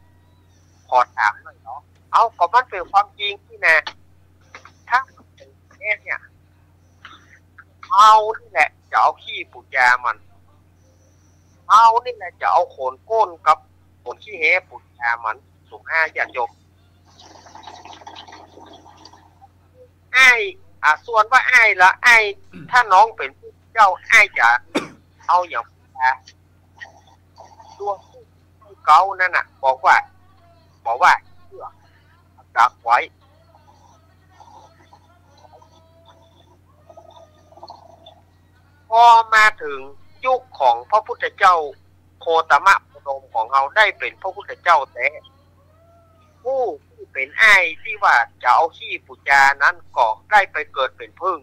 B: ขอถามหน่อยเนาะเอาก็มันเป็นความจริงที่นะถ้าเนี่ยเอานี่แหละจะเอาขี้ปุจจามันเอานี่แหละจะเอาโขนก้นกับโขนขี้เฮปุจจามันสุภาพญาติโยมไอ้ส่วนว่าไอ้ละไอ้ถ้าน้องเป็นผู้เจ้าไอ้จะเอาอย่างตัวผู้เก่านั่นน่ะบอกว่าเชื่อดักไว้พอมาถึงยุคของพระพุทธเจ้าโคตมะโคดมของเราได้เป็นพระพุทธเจ้าแต่ผู้ที่เป็นไอ้ที่ว่าจะเอาขี้ปุจจานั้นก็ได้ไปเกิดเป็นผึ้ง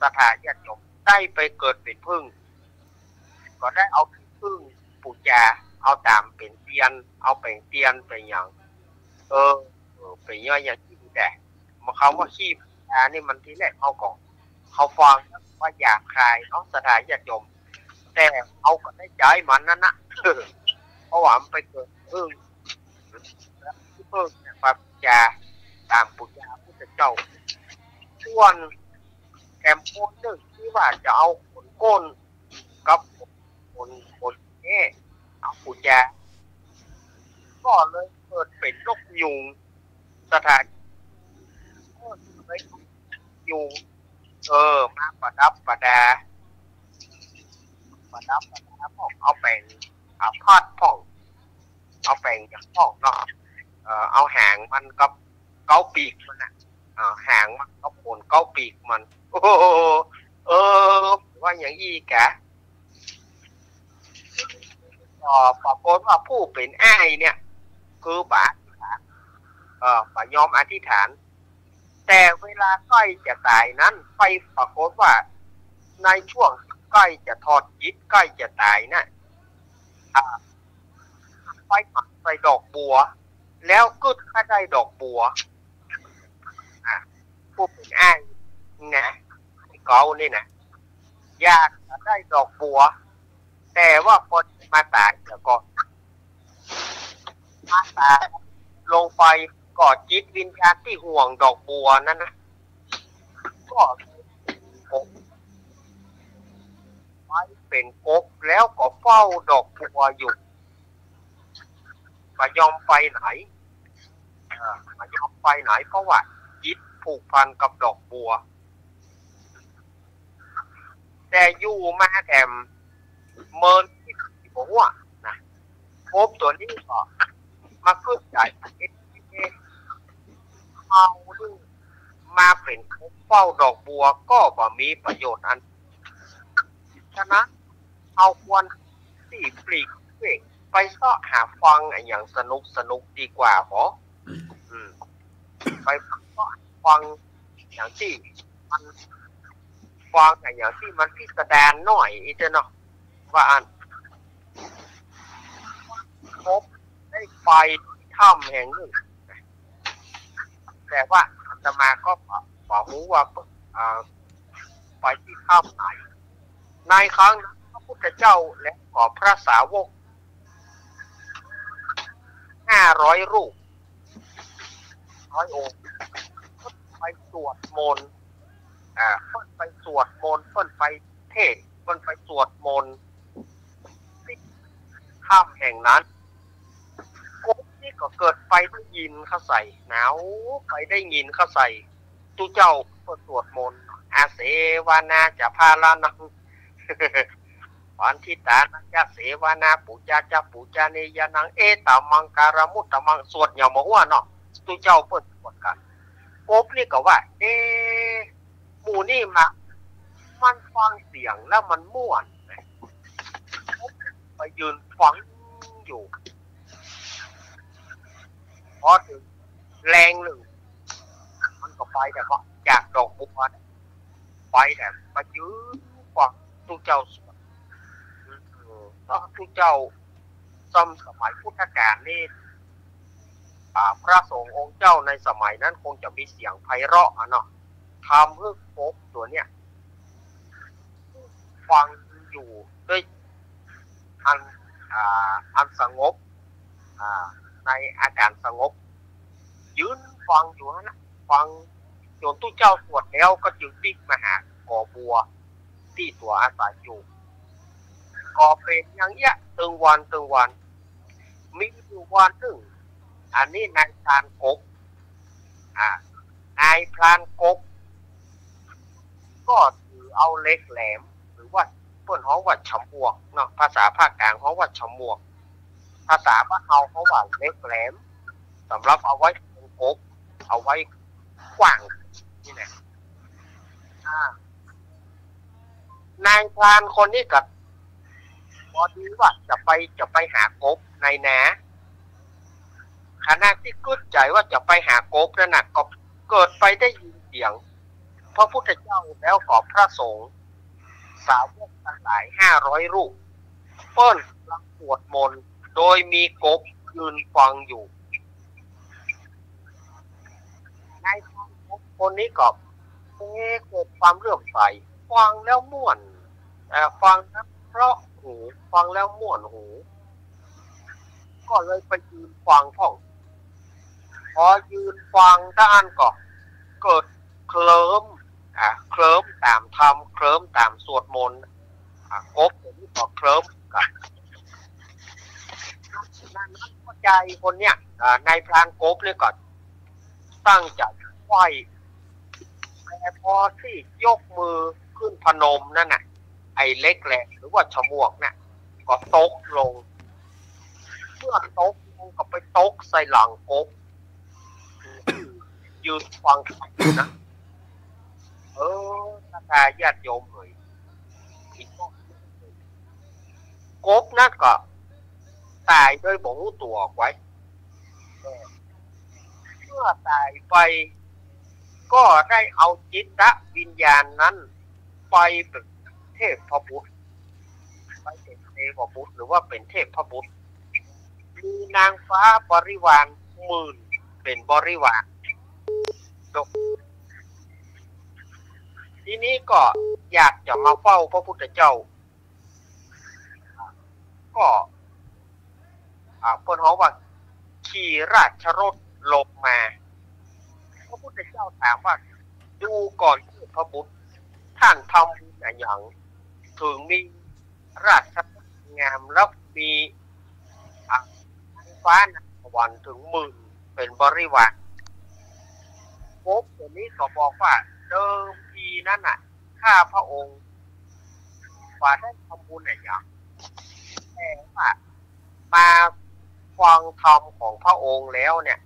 B: สถาญาติโยมได้ไปเกิดเป็นผึ้งก็ได้เอาผึ้งปุจจาเอาตามเป็นเตียนเอาเป็นเตียนเป็นอย่างเป็นย่อยอย่างที่แต่มาเขาว่าขี้ปุจจานี่มันที่แรกเขาฟังว่าอยากคลายน้องสถาญาติโยมแต่เอาก็ได้ใจมันนั่นนะเพราะว่ามันไปเกิดผึ้งปัจจาตามปุจจาพุทธเจ้าส่วนแคมโพนหนึ่งที่ว่าจะเอาขนก้นกับขนนี่เอาปุจจาก็เลยเกิดเป็นนกยุงสถานก็เลยยุงมาประดับประดาพ่องเอาแปลงพอดพ่องเอาแปลงอย่างพ่องเนาะเอาหางมันกับเกาปีกมันอ่ะหางมันกับโขนเกาปีกมันว่าอย่างอี้กะปรากฏว่าผู้เป็นไอ้เนี่ยคือป่ายอมอธิษฐานแต่เวลาใกล้จะตายนั้นไปปรากฏว่าในช่วงใกล้จะทอดจิตใกล้จะตายนะไปปักใส่ดอกบัวแล้วก็ถ้าได้ดอกบัวผู้เป็นอ้ายนะเขานี่นะอยากจะได้ดอกบัวแต่ว่าคนมาตายแล้วก็มาตายลงไปกอดจิตวิญญาณที่ห่วงดอกบัวนั่นนะก็ไว้เป็นกบแล้วก็เฝ้าดอกบัวอยู่ไม่ยอมไปไหนเพราะว่าจิตผูกพันกับดอกบัวแต่อยู่มาแถมเมินที่บอกว่านะพบตัวนี้ก็มาขึ้นใจเอาดูมาเป็นเฝ้าดอกบัวก็บ่มีประโยชน์อันฉะนั้นเอาควรสี่ปลีกเวกไปเสาะหาฟังอย่างสนุกดีกว่าหรอไปฟังอย่างที่มันฟังอย่างที่มันพิสดารหน่อยอีกเนาะว่าอันพบได้ไปถ้ำแห่งหนึ่งแต่ว่าอาตมาก็บอกว่าไปที่ถ้ำไหนในครั้งนั้นพระพุทธเจ้าและก็พระสาวก500 รูป100 องค์ไปสวดมนต์เพิ่นไปสวดมนต์เพิ่นไปเทศน์เพิ่นไปสวดมนต์ที่ถ้ำแห่งนั้นกบนี่ก็เกิดไปได้ยินเขาใส่หนาวไปได้ยินเขาใส่ตู้เจ้าเพิ่นสวดมนต์ อาเสวนาจะพาลานังวันทิตานังจะเสวนาปุจจะปุจเนยนังเอตามังการมุตตมังสวดอย่างมาว่าเนาะตุเจ้าเปิดสวดกันกบนี่ก็ว่าหมู่นี่มันฟังเสียงแล้วมันม่วนไปยืนฟังอยู่พอถึงแรงหนึ่งมันก็ไปแต่ก็จากดอกบัวไปแต่มายืนฟังตุเจ้าสวดตุเจ้าสมัยพุทธกาลนี่พระสงฆ์องค์เจ้าในสมัยนั้นคงจะมีเสียงไพเราะเนาะทำให้กบตัวเนี้ยฟังอยู่ด้วยอันสงบในอาการสงบยืนฟังอยู่นะฟังจนตู้เจ้าสวดแล้วก็จึงวิ่งมาหากอบัวที่ตัวอาศัยอยู่ก็เป็นอย่างเงี้ยตึงวันมีอยู่วันหนึ่งอันนี้นายพรานกบนายพรานกบก็ถือเอาเล็กแหลมหรือว่าเพื่อนฮ้องว่าฉมวกเนาะภาษาภาคกลางฮ้องว่าฉมวกภาษาบ้านเราเขาว่าเล็กแหลมสำหรับเอาไว้กบเอาไว้กว้างนี่แหละนายพรานคนนี้กับพอดีว่าจะไปหากบในนาขณะที่กึศใจว่าจะไปหากบนั่นน่ะก็เกิดไปได้ยินเสียงพระพุทธเจ้าแล้วก็พระสงฆ์สาวกทั้งหลาย500 รูปเปิ้นรับสวดมนต์โดยมีกบยืนฟังอยู่นายคนนี้ก็เกิดความเลื่อมใสฟังแล้วม่วนฟังแล้วเพราะหูฟังแล้วม่วนหูก็เลยไปยืนฟังพ่องพอยืนฟังด้านก็เกิดเคลิ้มตามธรรมเคลิ้มตามสวดมนต์กบตัวนี้ก็เคลิ้มกันนั้นก็ใจคนเนี้ยนายพรานกบเนี่ยก็ตั้งใจไหว้แต่พอที่ยกมือขึ้นพนมนั่นน่ะไอ้เล็กแหลกหรือว่าฉมวกเนี่ยก็ตกลงเมื่อตกลงก็ไปตกใส่หลังกบยืนฟังนะตาญาติโยมเลยกบนั่นก็ตายด้วยบ่รู้ตัวไว้เมื่อตายไปก็ได้เอาจิตวิญญาณนั้นไปเป็นเทพพบุตรไปเป็นเทพบุตรหรือว่าเป็นเทพพบุตรมีนางฟ้าบริวารหมื่นเป็นบริวารทีนี้ก็อยากจะมาเฝ้าพระพุทธเจ้าก็เพิ่นฮ้องว่าขี่ราชรถลงมาพระพุทธเจ้าถามว่าดูก่อนพระบุตรท่านทำบุญอย่างถึงมีราชงามแล้วมีฟ้านักวันถึง10,000เป็นบริวารกบตัวนี้ก็บอกว่าเดิมทีนั่นน่ะข้าพระองค์ว่าได้ทำบุญอย่างแต่ว่ามาฟังธรรมของพระองค์แล้วเนี่ย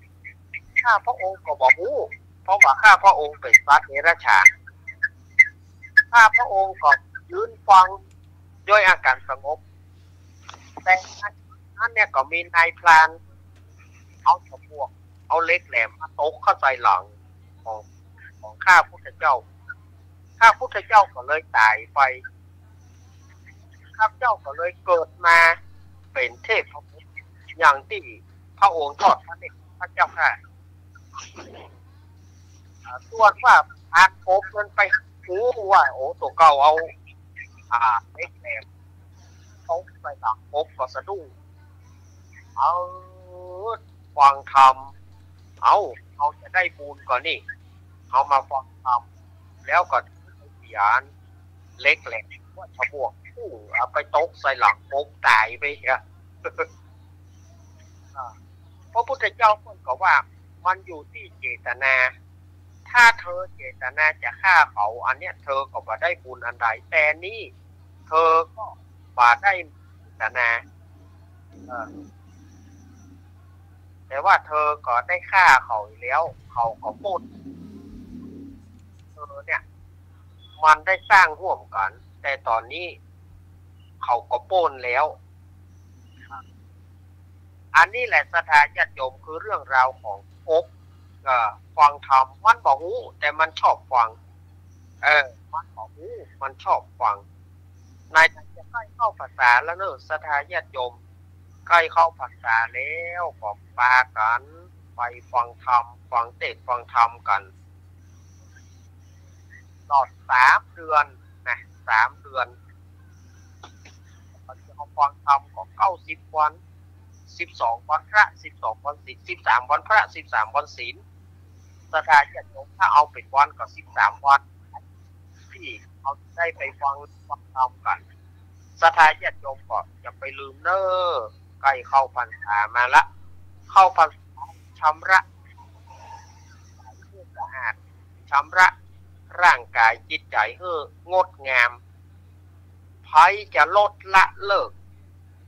B: ข้าพระองค์ก็บอกเพราะว่าข้าพระองค์เป็นสัตว์เดรัจฉานข้าพระองค์ก็ยืนฟังด้วยอาการสงบแต่นั้นเนี่ยก็มีนายพรานเอาฉมวกเอาเล็กแหลมมาตกเข้าใจหลังของข้าพุทธเจ้าก็เลยตายไปข้าพเจ้าก็เลยเกิดมาเป็นเทพอย่างที่พระองค์ทอดพระเนตรพระเจ้าค่ะส่วนว่าอาโคบมันไปรู้ว่าตัวเก่าเอาเล็กแหลมเขาไปหลังโคบก็สะดุ้งฟังธรรมเขาจะได้บุญก่อนนี่เอามาฟังธรรมแล้วก็เขียนเล็กแหลมว่าฉมวกเอาไปตกใส่หลังโคบตายไปพระพุทธเจ้าก็ว่ามันอยู่ที่เจตนา ถ้าเธอเจตนาจะฆ่าเขาอันเนี้ยเธอก็บ่ได้บุญอันใดแต่นี่เธอก็บ่ได้เจตนาแต่ว่าเธอก็ได้ฆ่าเขาแล้วเขาก็ปล้นเธอเนี่ยมันได้สร้างร่วมกันแต่ตอนนี้เขาก็ปล้นแล้วอันนี้แหละศรัทธาญาติโยมคือเรื่องราวของอกฟังธรรมมันบอกหูแต่มันชอบฟังมันบอกหูมันชอบฟังนายจะใกล้เข้าภาษาแล้วเนอะศรัทธาญาติโยมใกล้เข้าภาษาแล้วก็ปากันไปฟังธรรมฟังเทศน์ฟังธรรมกันตลอด3 เดือนนะ3 เดือนเขาฟังธรรมก็90 วัน12 วันพระ12 วันศีล13 วันพระ13 วันศีลศรัทธาญาติโยมถ้าเอาเป็นวันก็13 วันที่เขาได้ไปฟังธรรมกันศรัทธาญาติโยมก็อย่าไปลืมเน้อใกล้เข้าพรรษามาละเข้าพรรษาชำระสะอาดชำระร่างกายจิตใจให้งดงามภัยจะลดละเลิก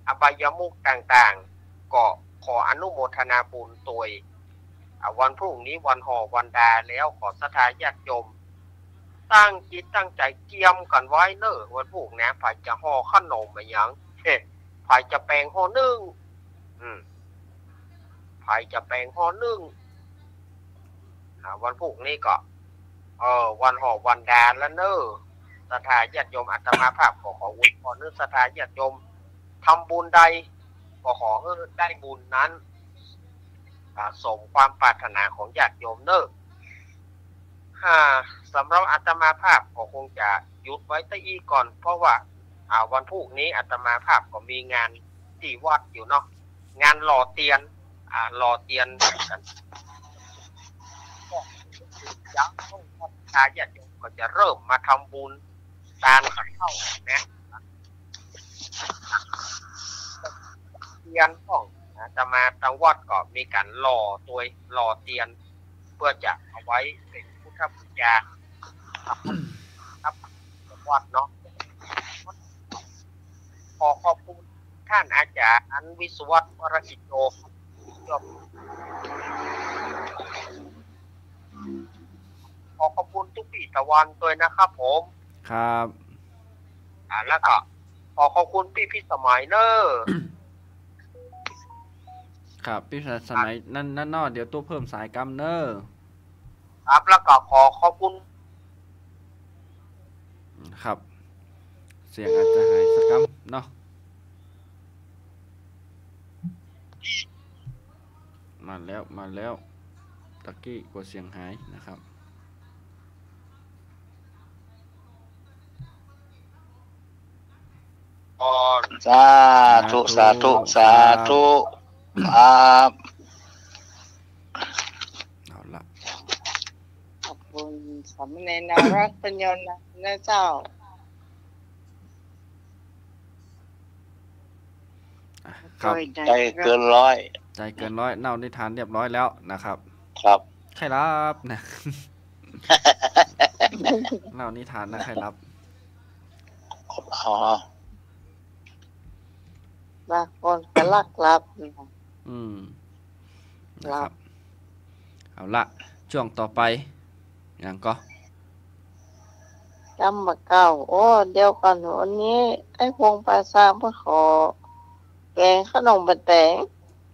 B: อบายมุขต่างๆก็ขออนุโมทนาบุญตัววันพรุ่งนี้วันห่อวันดาแล้วขอศรัทธาญาติโยมตั้งจิตตั้งใจเกียมกันไว้เนอะวันพรุ่งนี้ฝ่ายจะห่อขนมอะไรอย่างฝ่ายจะแปลงห่อนึ่งฝ่ายจะแปลงห่อนึ่งวันพรุ่งนี้ก็วันห่อวันดาแล้วเนอะศรัทธาญาติโยมอาตมาภาพขออวยพรเนอะศรัทธาญาติโยมทำบุญใดก็ขอให้ได้บุญนั้นสมความปรารถนาของญาติโยมเนอะสำหรับอาตมาภาพก็คงจะหยุดไว้ตั้งอีก่อนเพราะว่าวันพรุ่งนี้อาตมาภาพก็มีงานที่วัดอยู่เนาะงานหล่อเตียนกันยังต้องศรัทธาญาติโยมก็จะเริ่มมาทำบุญตามขันเข้านะเตียนของจะมาทางวัดก็มีการหล่อเตียนเพื่อจะเอาไว้เป็นพุทธบูชาครับวัดเนาะขอขอบคุณท่านอาจารย์วิศวัตรวรกิจโยขอขอบคุณทุกปีตะวันด้วยนะครับผม
D: ครับ
B: แล้วก็ขอขอบคุณพี่สมัยเนอะ
D: ครับพี่สมัยนั่นนอเดี๋ยวตัวเพิ่มสายกัมเนอร์
B: ครับแล้วก็ขอขอบคุณ
D: ครับเสียงอาจจะหายสักกัมเนาะมาแล้วตะกี้กดเสียงหายนะครับ
G: สาธุครับ
D: เอาละ
C: ขอบคุณสามเณรน่ารักปัญญานะเจ้า
D: ครับ
G: ใจเกินร้อย
D: เน่านิทานเรียบร้อยแล้วนะครับ
G: ครับ
D: ใครรับนะเน่านิทานนะใครรับบ
C: างคนก็ลักลับ
D: นะครับเอาละช่วงต่อไปอย่างก็
C: จำมาเก่าเดียวกันวันนี้ไอ้พงปลาซาเพื่อขอแกงขนมบะแตง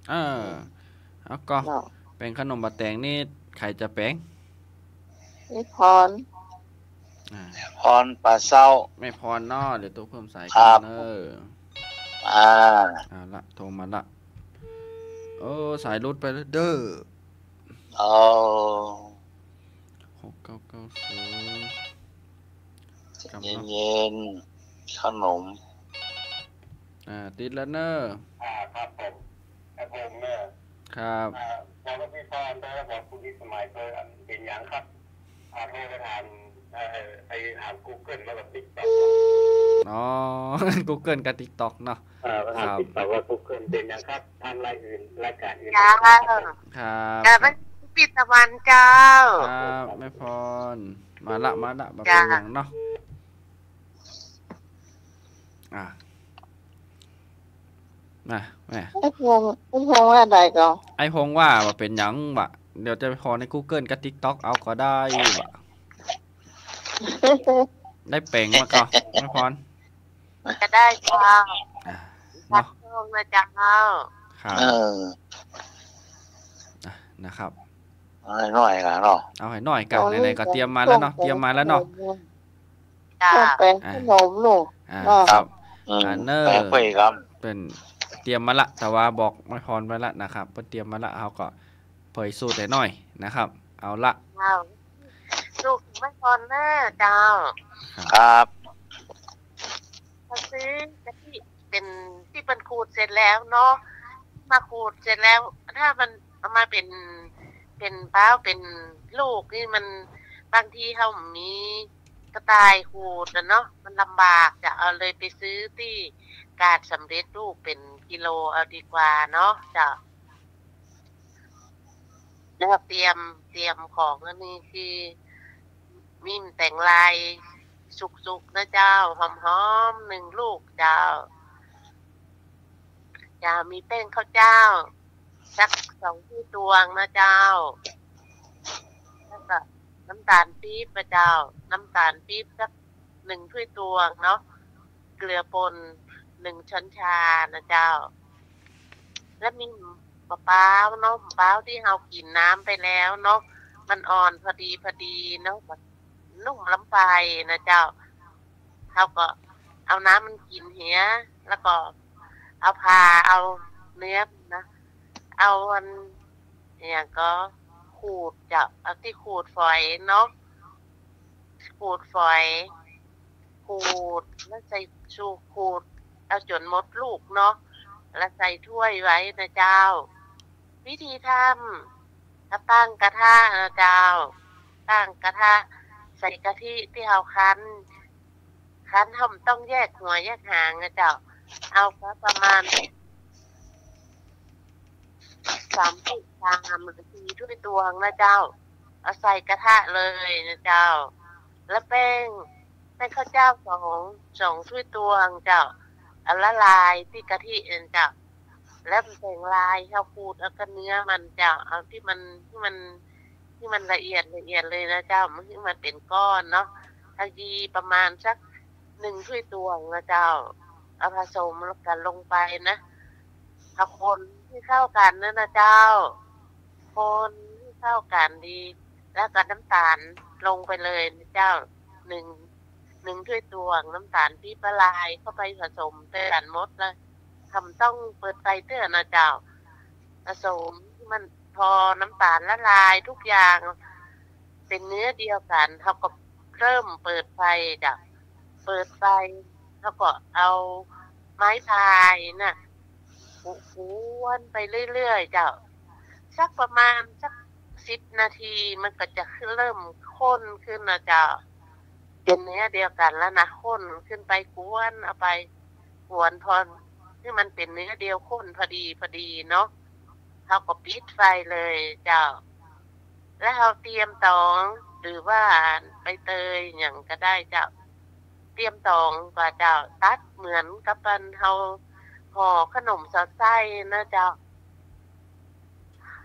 D: เอาก็เป็นขนมบะแตงนี่ใครจะแป้ง
C: นี่พร
G: ปลาเศร้า
D: ไม่พรนอเดี๋ยวตัวเพิ่มสาย
G: กัน
D: เอาละโทรมาละสายรุดไปแล้วเด้อ
G: 6990เย็นขนม
D: ติดแล้วเนอะ
A: ครับผมเนอะ
D: ครับ
A: พอพี่พรได้บอกคุณที่สมัยเคยเป็นอย่างครับโทรไปถามGoogle แล้วก็ TikTok
D: Google กับ TikTok เนาะ
A: ถาม TikTok ว่า Google เป็นอย่างครับทำรายการอื่น
B: ครับ
D: ครับ
B: แต่เป็นพี่ ปิดตะวันเจ้า
D: ครับแม่พรมาละมาเป็นอย่างเนาะนะแม่
C: ไอ้พงว่าอะไรก่อน
D: ไอ้พงว่าเป็นหยังวะเดี๋ยวจะไปขอใน Google กับ TikTok เอาก็ได้วะได้เป่งมาก่อนแม่พร
B: จะได้เจ้า
D: เนาะ
B: นะเจ้า
D: ครับนะครับ
G: เอาให้หน่อยกันเนาะ
D: เอาให้หน่อยกันไหนๆก็เตรียมมาแล้วเนาะ
C: เป็นขนมลูก
D: ครับเนอร์
G: เป็น
D: เตรียมมาละแต่ว่าบอกแม่พรไว้ละนะครับเพิ่นเตรียมมาละเอาก็เผยสูตรให้หน่อยนะครับเอาละ
B: ลูกแม่พรแม่เจ้า
G: ครับ
B: ซื้อกะทิเป็นที่เป็นขูดเสร็จแล้วเนาะมาขูดเสร็จแล้วถ้ามันเอามาเป็นเป้าเป็นลูกนี่มันบางทีเขามีกระต่ายขูดนะเนาะมันลำบากจะเอาเลยไปซื้อที่การสำเร็จรูปเป็นกิโลเอาดีกว่าเนาะจะแล้วเตรียมของอันนี้คือมีแต่งลายสุกๆนะเจ้าหอมๆ1 ลูกเจ้าจะมีแป้งข้าวเจ้าสัก2 ถ้วยตวงนะเจ้าแล้วก็น้ำตาลปี๊บนะเจ้าน้ำตาลปี๊บสัก1 ถ้วยตวงเนาะเกลือป่น1 ช้อนชานะเจ้าแล้วมีมะพร้าวเนาะมะพร้าวที่เรากินน้ำไปแล้วเนาะมันอ่อนพอดีเนาะนุ่มลำไยนะเจ้าเขาก็เอาน้ำมันกินเหี้ยแล้วก็เอาพาเอาเนื้อนะเอาอันอย่างก็ขูดจะเอาที่ขูดฝอยเนาะขูดฝอยขูดแล้วใส่ชูขูดเอาจนหมดลูกเนาะแล้วใส่ถ้วยไว้นะเจ้าวิธีทำตั้งกระทะนะเจ้าตั้งกระทะใส่กะทิที่เราคั้นทำต้องแยกหัวแยกหางนะเจ้าเอาประมาณ30 ชามหรือ4 ถ้วยตวงนะเจ้าเอาใส่กระทะเลยนะเจ้าแล้วแป้งข้าวเจ้า2 ถ้วยตวงเจ้าเอาละลายที่กะทิเจ้าแล้วแต่งลายข้าวขูดแล้วก็เนื้อมันเจ้าเอาที่มันละเอียดเลยนะเจ้ามันเป็นก้อนเนาะถ้ายีประมาณสัก1 ถ้วยตวงนะเจ้าเอาผสมกันลงไปนะเอาคนที่เข้ากันนะเจ้าคนที่เข้ากันดีแล้วก็น้ำตาลลงไปเลยนะเจ้า1 ถ้วยตวงน้ำตาลปี๊บละลายเข้าไปผสมเตือนหมดเลยทำต้องเปิดไฟเตือนนะเจ้าผสมมันพอน้ำตาลละลายทุกอย่างเป็นเนื้อเดียวกันเขาก็เริ่มเปิดไฟจ้ะเปิดไฟแล้วก็เอาไม้พายน่ะวนไปเรื่อยๆเจ้าสักประมาณสัก10 นาทีมันก็จะเริ่มข้นขึ้นนะเจ้าเป็นเนื้อเดียวกันแล้วนะข้นขึ้นไปกวนเอาไปกวนพอที่มันเป็นเนื้อเดียวข้นพอดีเนาะเขาก็ปิดไฟเลยเจ้าแล้วเราเตรียมตองหรือว่าใบเตยอย่างก็ได้เจ้าเตรียมตองก็เจ้าตัดเหมือนกับเป็นเราห่อขนมสอดไส้นะเจ้า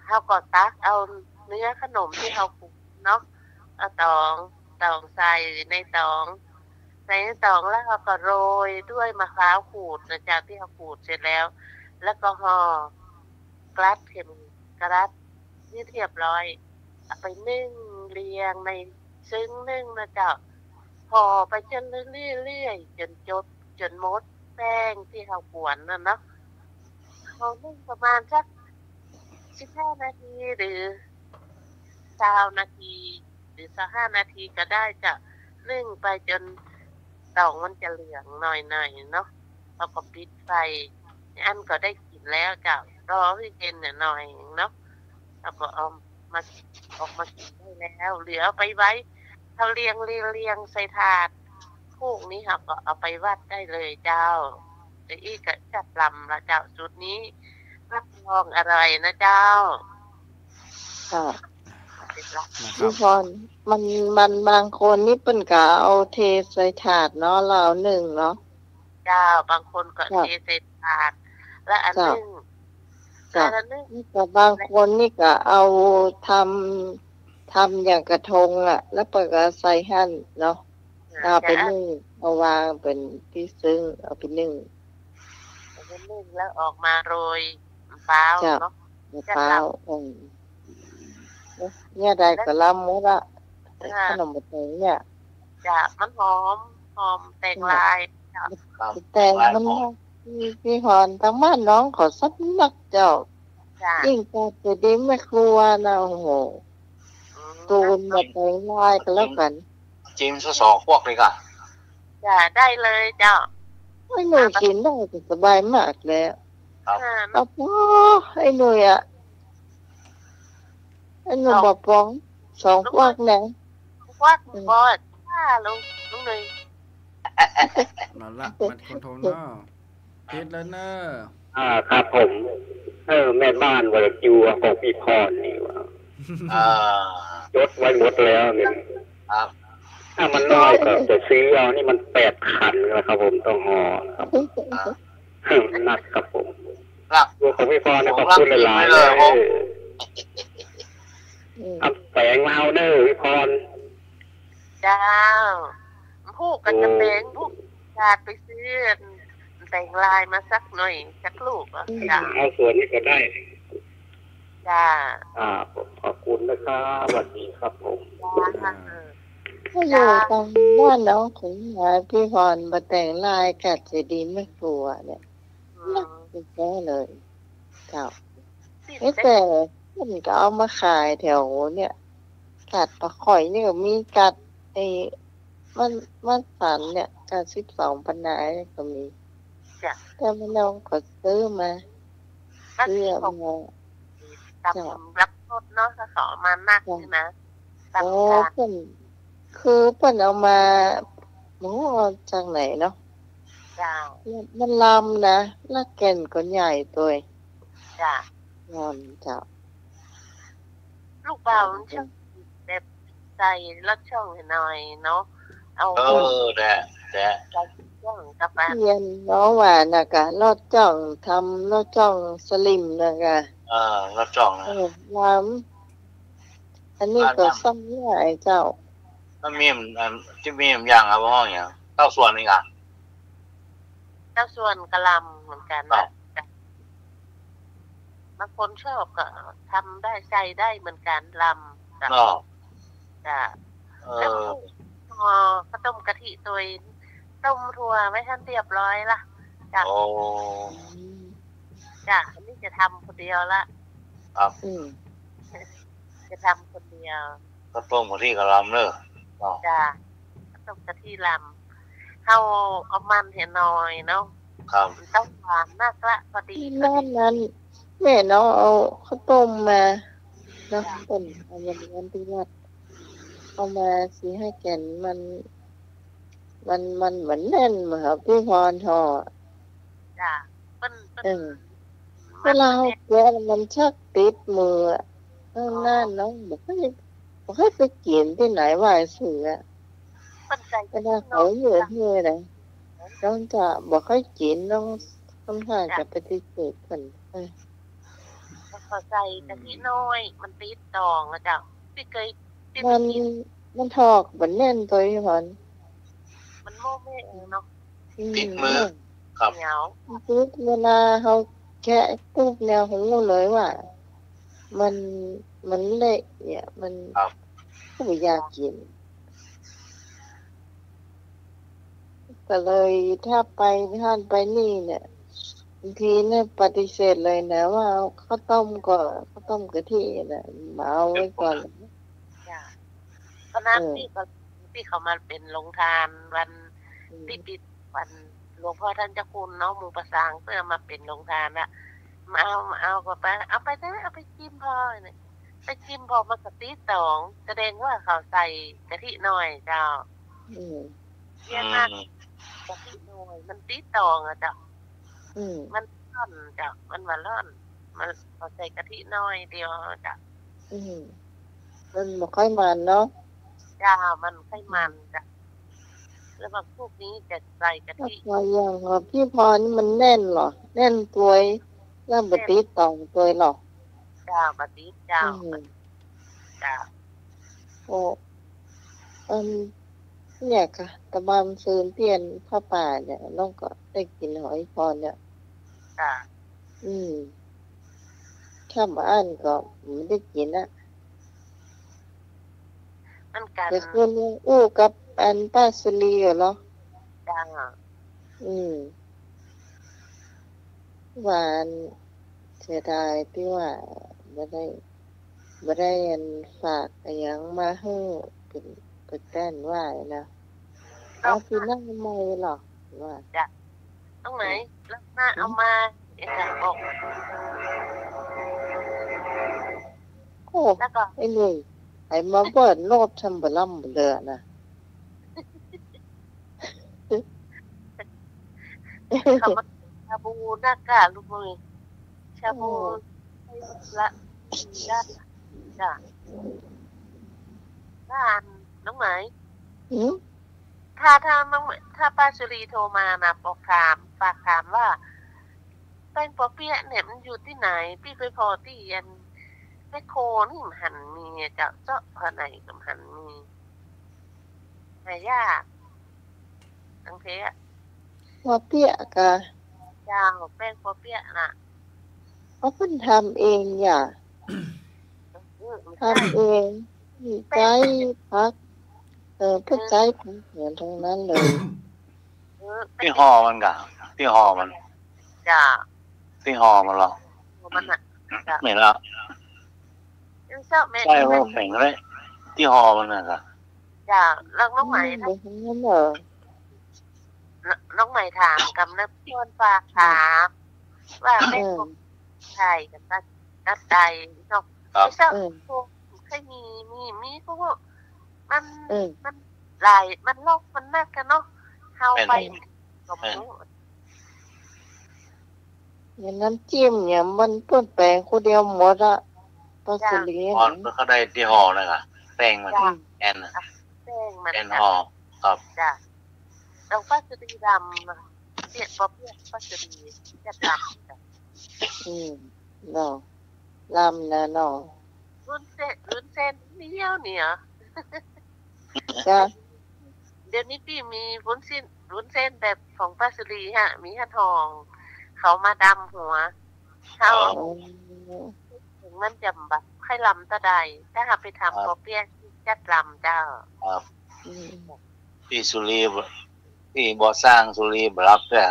B: เราก็ตักเอาเนื้อขนมที่เราขูดเนาะเอาตองใส่ในตองแล้วเราก็โรยด้วยมะพร้าวขูดนะเจ้าที่เราขูดเสร็จแล้วก็ห่อกลัดเข็มกลัดนี่เรียบร้อยเอาไปนึ่งเรียงในซึ้งนึ่งนะเจ้าห่อไปจนเรื่อยๆจนหมดแป้งที่เรากวนนั่นเนาะเรานึ่งประมาณสัก15 นาทีหรือ20 นาทีหรือ15 นาทีก็ได้จะนึ่งไปจนตองมันจะเหลืองหน่อยเนาะเราก็ปิดไฟอันก็ได้กินแล้วจ้ะรอให้เย็นหน่อยเนาะเราก็เอามาออกมากินได้แล้วเหลือไปไว้เขาเรียงใส่ถาดพวกนี้ค่ะก็เอาไปวัดได้เลยเจ้าเดี๋ยวอีกก็จัดลำละเจ้าจุดนี้รับรองอร่อยนะเจ้า
C: พี่พรมันบางคนนี่เป็นกะเอาเทใส่ถาดเนาะเราหนึ่งเนาะ
B: เจ้าบางคนก็เทใส่ถาดและอันนึง
C: นี่ก็บางคนนี่ก็เอาทำอย่างกระทงอ่ะแล้วปก็ใส่หั่นเนาะเอาไปนึ่งเอาวางเป็นที่ซึ้งเอาไปนึ่ง
B: แล้วออกมาโรยเปล่าเนาะ
C: เปล่าเนี่ยได้ก็ล้ำหมดละขนมปังเนี่ย
B: จ้ะมันหอมแตงลาย
C: แต่มันพี่หอนทางบ้านน้องขอสักนักเจ้ายิ่งจะดีไม่ครัวนะโอ้โหตูนมาแตงลายกันแล้วกัน
G: จิ้มสองพวกเลยค่ะ
B: จ้ะได้เลยเจ้า
C: ไอ้หนูกินได้สบายมากแล้วเอาพ่อไอ้หนูอ่ะไอ้หนูบอกป้องสองพวกนะ
B: พวกบอดลุงเลย
D: นั่นละมันคนโทรเนาะเฮ็ดแล้วเนอะ
A: ครับผมแม่บ้านวรจิวของพี่พรนี่ว่าจดไว้หมดแล้วเนี่ย
G: ครับ
A: ถ้ามันน้อยก็จะซื้อเอานี่มัน8 ขันนะครับผมต้องห่อครับนักครับผมตัวของพี่พรขอบคุณหลายๆเลยเอาแปลงมาเอาเด้อพี่พร
B: เจ้าผู้กันจะแปลงผู้ชาติไปซื้อแต่งลายมาสักหน่อยสักลูกจ้า
A: เอาส่วนนี้ก็ได้
B: จ้า
A: ผมขอบคุณนะครับสวัสดีครับผม
C: ถ้าอยู่ตรงบ้านน้องของพี่พรมาแต่งลายกัดจะดีไม่กลัวเนี่ยนักแก่เลยเจ้าแต่มันก็เอามาขายแถวเนี่ยกัดปลาข่อยนี่ก็มีกัดมันสันเนี่ยกัด12 ปันนาก็มีแต่มันน้องก็ซื้อมา
B: มาตำรับโทษเนาะถ้าสอมานักใช่ไหม
C: โอ้เพิ่นคือเพิ่นเอามาหมูจากไหนเนาะ
B: จ้า
C: มันลำนะแล้วแก่นก็ใหญ่ตัว
B: จ้า
C: จ้า
B: ลูกเบาช่างแบบใส่ลัดช่องหน่อยเนาะเอา
G: แต่
B: ช่องกาแฟ
C: เรียนเนาะว่าน่ะกะลอดจ้องทำลอดจ้องสลิมน่ะกะ
G: ลอดจ้องนะ
C: น้ำอันนี้ก็ซ้ำใหญ่เจ้า
G: มันมีที่มีอย่างอะไรบ้างอย่างเต้าส่วนนี่ค่ะ
B: เต้าส่วนกะลำเหมือนกันนะบางคนชอบก็ทำได้ใส่ได้เหมือนกันลำจ้ะแล้วก็ต้มกะทิตัวต้มถั่วไม่ทันเรียบร้อยละจ้ะจ้ะอันนี้จะทำคนเดียวละ
G: ครับ
B: จะทำคนเดียว
G: ก็ต้มกะทิกับลำเนอะ
B: จ้ะต้มกะทิลำเอามันเห็นหน่อยเนาะ
G: ครับ
B: ต้องหวานมากละพอดี
C: นั้นแม่น้องเอาข้าวต้มมาแล้วต้มเอาอย่างที่รัดเอามาสีให้แก่นมันเหมือนแน่นเหมือนพี่พรทอ
B: จ้ะ
C: เวลาแกมันชักติดมือนั่นน้องบอกให้ไปเขียนที่ไหนว่าเสือก็ได้เขาเยอะเท่าไหร่น้องจะบอกให้เขียนน้องค่อนข้างจะปฏิเสธกัน
B: เขาใส่กะทิน้อยมันติดตองอ่ะจ้ะพี่เคย
C: มันทอกเหมือนแน่นตัวพี่พร
B: มันโม่แม่เนาะ
G: ติดมือครับ
B: เหนียว
C: เวลาเขาแค่ปุ๊บแนวของเราเลยว่ามันเละเนี่ยมันก็ไม่อยากกินก็เลยถ้าไปท่านไปนี่เนี่ยบางทีเนี่ยปฏิเสธเลยนะว่าข้าวต้มกะทินะมาเอาไว้ก่อน
B: ตอนนั้นที่เขามาเป็นโรงทานวันที่ปิดวันหลวงพ่อท่านเจ้าคุณเนาะมูประสางเพื่อมาเป็นโรงทานอะมาเอาก็ไปเอาไปได้เอาไปจิ้มพอเนี่ยไปจิ้มพอมากะทิตองแสดงว่าเขาใส่กะทิหน่อยเจ้าเยี่ยมมากกะทิหน่อยมันตีตองอะเจ้ามันร่อนเจ้ามันว่าร่อนมันเขาใส่กะทิน้อยเดียวเจ้า
C: มันบ่ค่อยมันเนาะ
B: จ้ามันไขมันจ้ะแล้วบางพวกนี้จะใส่กะทิ
C: พออย่างพี่พรนี่มันแน่นเหรอแน่นตัวแล้วบ่ติดต่องตัวหรอ
B: จ้าบัดนี้จ้าจ้า
C: โอ้เนี่ยค่ะตะบามซืนเตียนผ้าป่าเนี่ยน้องก็ได้กินหอยพรเนี่ย
B: จ้า
C: ข้ามอ่านก็ไม่ได้กินนะ
B: มันกัน
C: แต่คุณอู้กับอันป้าสุรีเหรอ
B: จ้า
C: หวานเสียดายที่ว่าไม่ได้อันฝากอย่างมาให้เป็นแป้นว่านะเอาคือนั่งไม่หรอกว่า
B: จ้ะตรงไหนแล้วหน้าเอามาจะบอก
C: โอ้แล้วก็ไอ้นี่ไอ้มาเบิดโลดทำบล่ำเดือนะ
B: คำว่าชาบูหน้ากาลูกมือชาบูละจ้าจ้าด้านน้องไหมถ้าป้าสุรีโทรมานะบอกฝากถามว่าแป้งปอเปี๊ยะเนี่ยมันอยู่ที่ไหนพี่เคยพอที่ยันแม่โคนี่มันหันมีเจ้าพอไหนกับหันมีหายากทั้งเทะ
C: ปอเปี๊ยะกะ
B: ยาวแป้งปอเปี๊ยะน่ะ
C: เขาเพิ่งทำเองอย่าทำเองใจพักเพื่อใจพักเหมือนตรงนั้นเลย
G: ที่ห่อมันกะที่ห่อมัน
B: จ้า
G: ที่ห่อมันหรอ
B: มันอ่ะ
G: เหม็นแล้วใช่ว่าเหม็นเลยที่ห่อมันน่ะค่ะ
B: จ้าแล้วน้องใหม่น้องใหม่ถามกับนักเพื่อนฝากถามว่าไม่ใช่กับตัดใจเนาะไม่ใช่พวกใครมีพวกมันหลายมันโลกมันมากกันเนาะเข้าไปกับหมู
C: อย่างน้ำจิ้มเนี่ยมันเพิ่มแปลงคนเดียวหมดอะปลาสุรี
G: มันเขาได้ที่ห่อเลยค่ะแป้งมันแอนห่อครับ
B: จ้ะเราปลาสุรีดำเปียกปอเปียกปลาสุรีจะดำจ้ะ
C: เนาะลำนะเนาะ
B: รุ่นเส้นเนี้ย
C: จ้ะ
B: เดี๋ยวนี้พี่มีวุ้นเส้นแบบของปลาสุรีฮะมีหั่นทองเขามาดำหัวเขาถึงมันจะแบบไข่ลำตะใดถ้าหากไปทำปอเปี๊ยะจัดลำเจ้า
G: พี่สุรีพี่บ่สร้างสุรีบรับแต่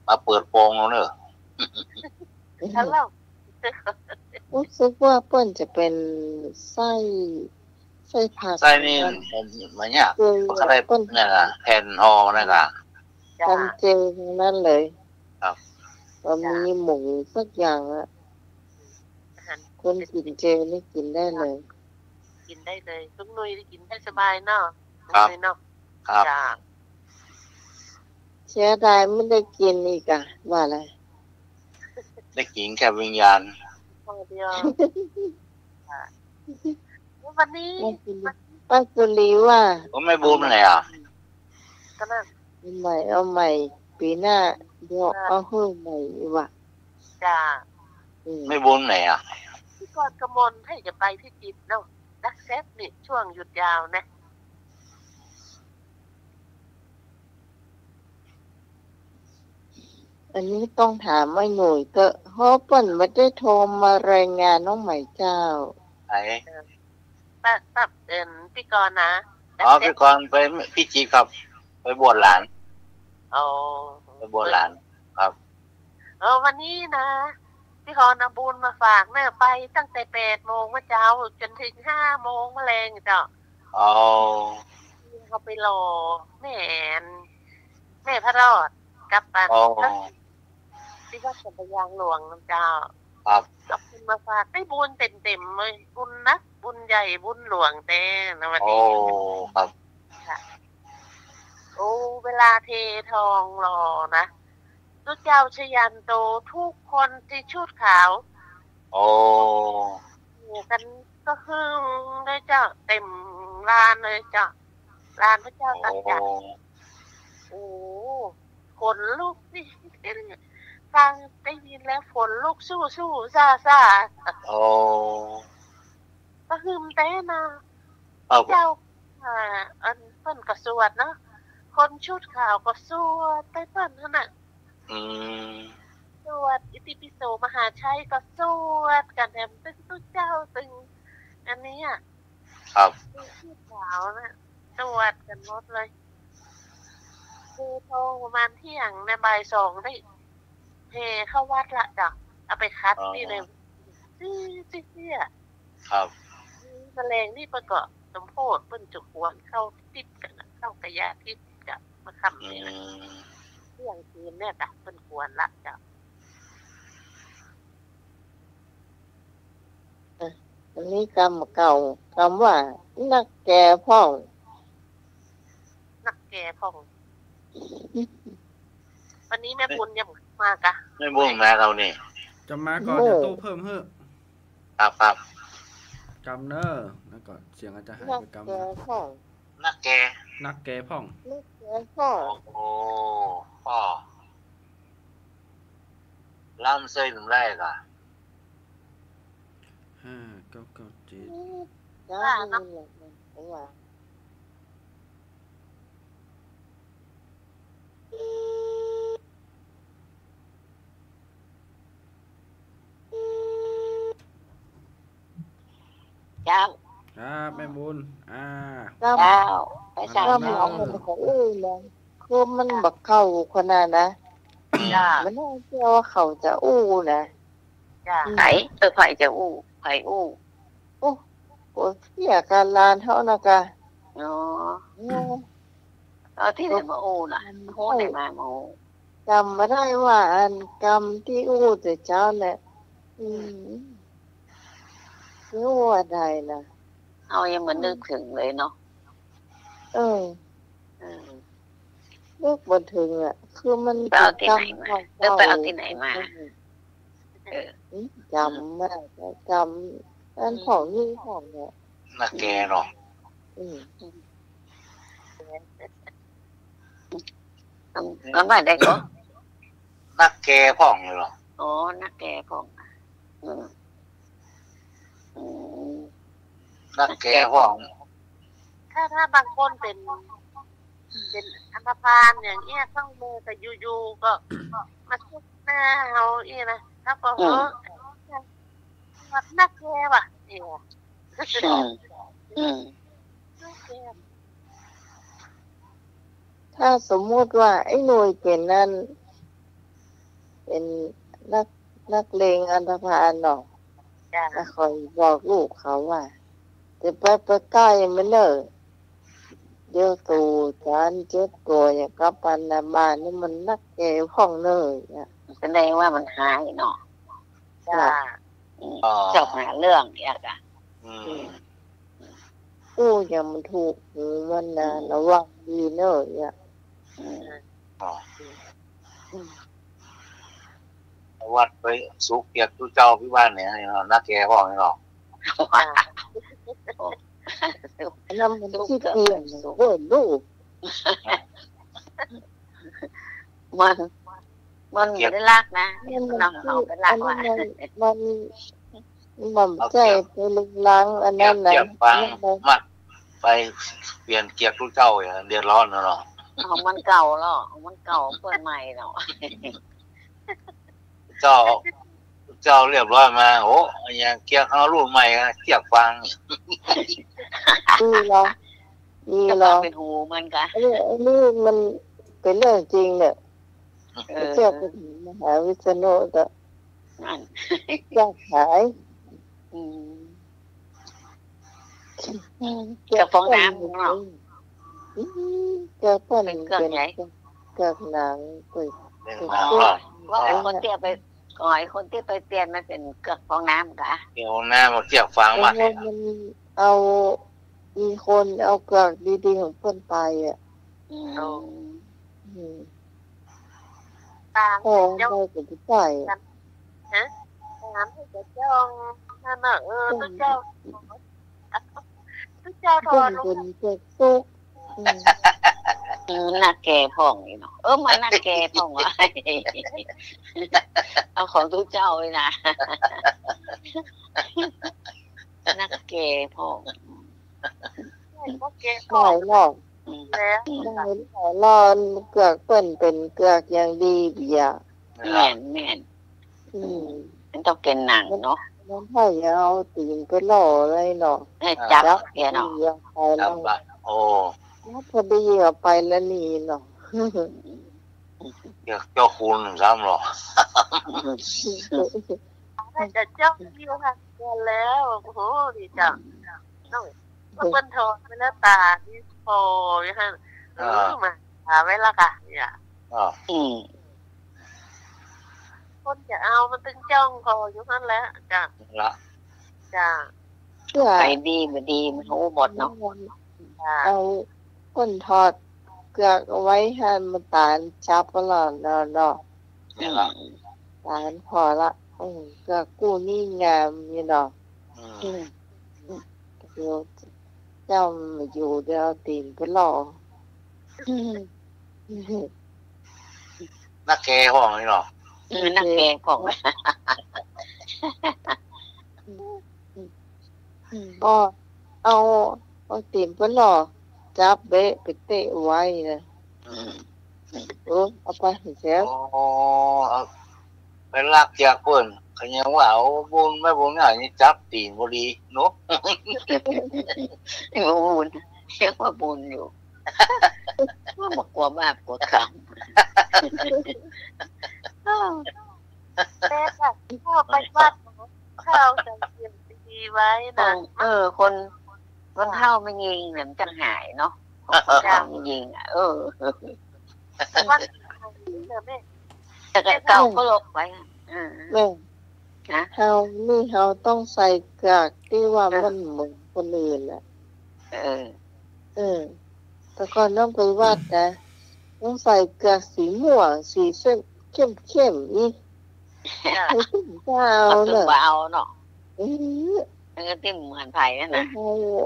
G: มาเปิดโปงแล้วเนอะ
B: ถ้าเรา
C: รู้สึกว่าเปิ้นจะเป็นไส้ผัก
G: ไส้นี่มันเนี่ยเขาได้เนี่ยค่ะแผ่นห่อนะคะ
C: ทำเจนั่นเลย
G: ครับ
C: มีหมูสักอย่างอะคนกินเจนี่กินได้เลย
B: กินได้เลยทุกนุ้ยกินได้สบายเนาะ
G: ครับครับ
C: เสียดายไม่ได้กินอีกอะว่าอะไร
G: ได้กินแค่วิญญาณ
B: เดียววันนี้
C: ป้าสุรีว่า
G: ผมไม่บูมเลยอ่ะ
B: ก็นั่น
C: เอาใหม่ปีหน้าเดี๋ยวเอาเพิ่มใหม่ว่ะ
B: จ้า
G: ไม่บูมไหนอ่ะ
B: พี่กอดกระมนให้จะไปที่จิตเนาะนักเซฟนี่ช่วงหยุดยาวนะ
C: อันนี้ต้องถามว่าหน่วยเถอะเพราะเปิ้นไม่ได้โทรมารายงานน้องใหม่เจ้า
G: ไอ้
B: ป้าพี่กรนะ
G: พี่กรไปพี่จีครับไปบวชหลานไปบวชหลานครับ
B: วันนี้นะพี่กรนำบุญมาฝากแม่ไปตั้งแต่8 โมงเมื่อเช้าจนถึง5 โมงแมลงเจ้าเขาไปรอแม่พระรอดกับปันที่ว่าสัญญาณหลวงเจ้า
G: ครับ
B: กับคุณมาฝากได้บุญเต็มเลยบุญนักบุญใหญ่บุญหลวงแต่ในวันนี้
G: ครับ
B: เวลาเททองรอนะพระเจ้าชยันโตทุกคนที่ชุดขาวกัน ก็คือได้เจ้าเต็มลานเลยเจ้าลานพระเจ้าตากจันโอ้ฝนลูกนี่ฟังได้ยินแล้วฝนลูกสู้ซา
G: โอ้
B: ก็คือมเต้นะเจ้าอันเปิ้นก็สวดเนาะคนชุดขาวก็สวดไปเปิ้นนั่นน่ะสวดอิติปิโสมหาชัยก็สวดกันแถมตึงตุ๊เจ้าตึงอันนี้อ่ะ
G: ครับ
B: ชุดขาวน่ะสวดกันหมดเลยคือโทรประมาณเที่ยงในบ่ายสองได้เทเข้าวัดละจ้ะเอาไปคัดนี่เลยจี้
G: ครับ
B: แมลงนี่ประกอบสมโพธิเปิ้นจุกวนเข้าติดกันเข้ากระยาที่จะมาคำนี่นะเที่ยงคืนเนี่ยจ้ะเปิ้นควรละจ้ะ
C: อันนี้กรรมเก่าคำว่านักแก่พ่อง
B: วันนี้แม่บุญยังมากะ
G: แม่บุญมาเรานี่
D: จะมาก่อนจะตู้เพิ่มเฮ้อ
G: ครับ
D: กำเนอร์แล้วก็เสียงอาจจะหายไปกำ
G: นักแก่
D: พ่อง
G: โอ้พ่อล่ำเส้นแรกอ่ะ
C: 5997จ้านั่นแหละว่า
E: เจ้า
D: ครับแม่บุญ
E: เจ้าไปสาม
C: หมอมันก็เลยคือมันบักเข้าคนนั้นนะมันน่าเชื่อว่าเขาจะนะ
E: ไหนใครจะใครโ
C: อ้เสียการลานเท่านะกะ
E: ที่ไหนมาน่ะโหไหนมา
C: จำไม่ได้ว่าอันกรรมที่แต่เจ้าเนี่ยรู้ว่าใดนะ
E: เอายังเหมือนนึกถึงเลยเนาะ
C: นึกบ่ถึงอ่ะคือมัน
E: ไปเอาที่ไหนมาไปเอาที่ไหนมา
C: จำไม่ได้จำอันของนี่ของเนี่ย
G: นักแกเนาะ
E: ก็ไม่ได้ก็
G: นักแกพ่องเลยหรอ
E: อ๋อนักแกพ่อง
G: นักแกพ่อง
B: ถ้าบางคนเป็นอันธพาลอย่างเงี้ยข้างมือแต่อยู่ๆก็มาทุบหน้าเขาอีนะถ้าก็นักแกว่ะ
C: ถ้าสมมุติว่าไอ้หน่วยเป็นนั่นเป็นนักเลงอันธพาลเนาะคอยบอกลูกเขาว่าจะไปใกล้มันเนอะเดี๋ยวตู่จานเจ็บตัวอย่างกับปันนาบ้านนี่มันนักแก่พ่องเนย
E: แสดงว่ามันหายเนาะจบหาเรื่องเนี่ยจ้ะ
C: อย่างมันถูกหูมันนะระวังดีเนอะ
G: วัดไปสุกเกียรติเจ้าพี่บ้านเนี่ยนักแกพ่องนี่หรอ
C: น้ำมันขี้เกียจลูก
E: มันไม่ได้ลากนะน้ำเอาไปลากว่า
C: มันใจไปลึกล้างอันนั้นนะ
G: มัดไปเปลี่ยนเกียรติเจ้าอย่างเดือดร้อนเนาะ
E: ของมันเก่าแล้วมันเก่าเปิดใหม่เนาะ
G: เจ้าเรียบร้อยมาโอ้ยังเกียร์เขารุ่นใหม่เกียร์ฟัง
C: นี่เหรอ
E: เป็นหูมันกะ
C: นี่มันเป็นเรื่องจริงเนี่ยเจ้าเป็นมหาวิษณุแต่จะขาย
E: จะฟ้องน้ำเนาะ
C: จะเป็นเกิดไหนเกิดหนัง
E: ว่าคนเตี้ยไปก่อยคนที่ไปเตียนมันเป็นเกือกฟองน้ำกะ
G: เกี่ยวน้ำมาเกี่ยวฟางมา
C: มันเอามีคนเอาเกือกดีๆของเพื่อนไป
B: ตาม
C: โอ้ยก็จะใส่
B: านให้จะจ้องนั่นน่ะทุกเจ้าทอลูก
C: เจ็บตุก
E: หน้าแก่พ่องนี่เนาะมันหน้าแก่พ่องวะเอาของทุกเจ้าเลยนะหน้าแก่พ่อง
C: หน่อยหลอก
B: แล้ว
C: หน่อยรอนเกือกเปิ้นเป็นเกือกอย่างดีเบีย
E: แม่นมันต้องเป็นหนังเนาะ
C: น้องไผ่เอาตีนไปหล่อเลยเนาะ
E: จับแกเนาะ
G: จับโอ้
C: พอดีเอาไปแล้วนี่เนาะ
G: เจ้าคุณซ้ำหรอ
B: จะจ้องอยู่ค่ะแล้วโอ้โหดีจังน้องมันทอไปแล้วตาที่โผล่ฮะมาหาไว้ละค่ะเนี่ยคนจะเอามันตึงจ้องคออยู่นั่นแหละจ้ะ
E: ไปดีไม่ดีมันหูหมดเนาะ
C: เอาก้นทอดเกลือกเอาไว้ให้มันตาลจับก็หล่อเนาะตาลพอละเกลือกู้นี่งามนี่เนาะเดี๋ยวเจ้ามาอยู่เดี๋ยวตีนไปหล่อ
G: นักแกห้องนี่เนาะ
E: นักแกของ
C: ก็เอาตีนไปหล่อจับเบะไปเตะไว้นะเอาไปเสีย
G: เป็นลักจากเพิ่นเขายังว่าเอาบุญไม่บุญง่ายนี่จับตีนบ่ดีเนาะ
E: บุญเรียกว่าบุญอยู่บ่กลัวบาปกลัวกรรม
B: แต่ค่ะข้าวไปวัดข้าวจะเก็บดีไว้นะ
E: คนเฒ่าไม่ยิงเนี่ยมันจังหายเนาะไม่ยิง
B: วัด
E: แต่เก่าก็ลบไว้
C: แม่เฮานี่เฮาต้องใส่กากที่ว่ามันเหมือนคนอื่นน่ะแต่ก่อนน้องไปวัดนะต้องใส่กากสีม่วงสีเส้นเข้มๆนี่ให้ถึงเจ้า
E: เนาะมันก็ติ้มเหมือนไผ่นั่นนะ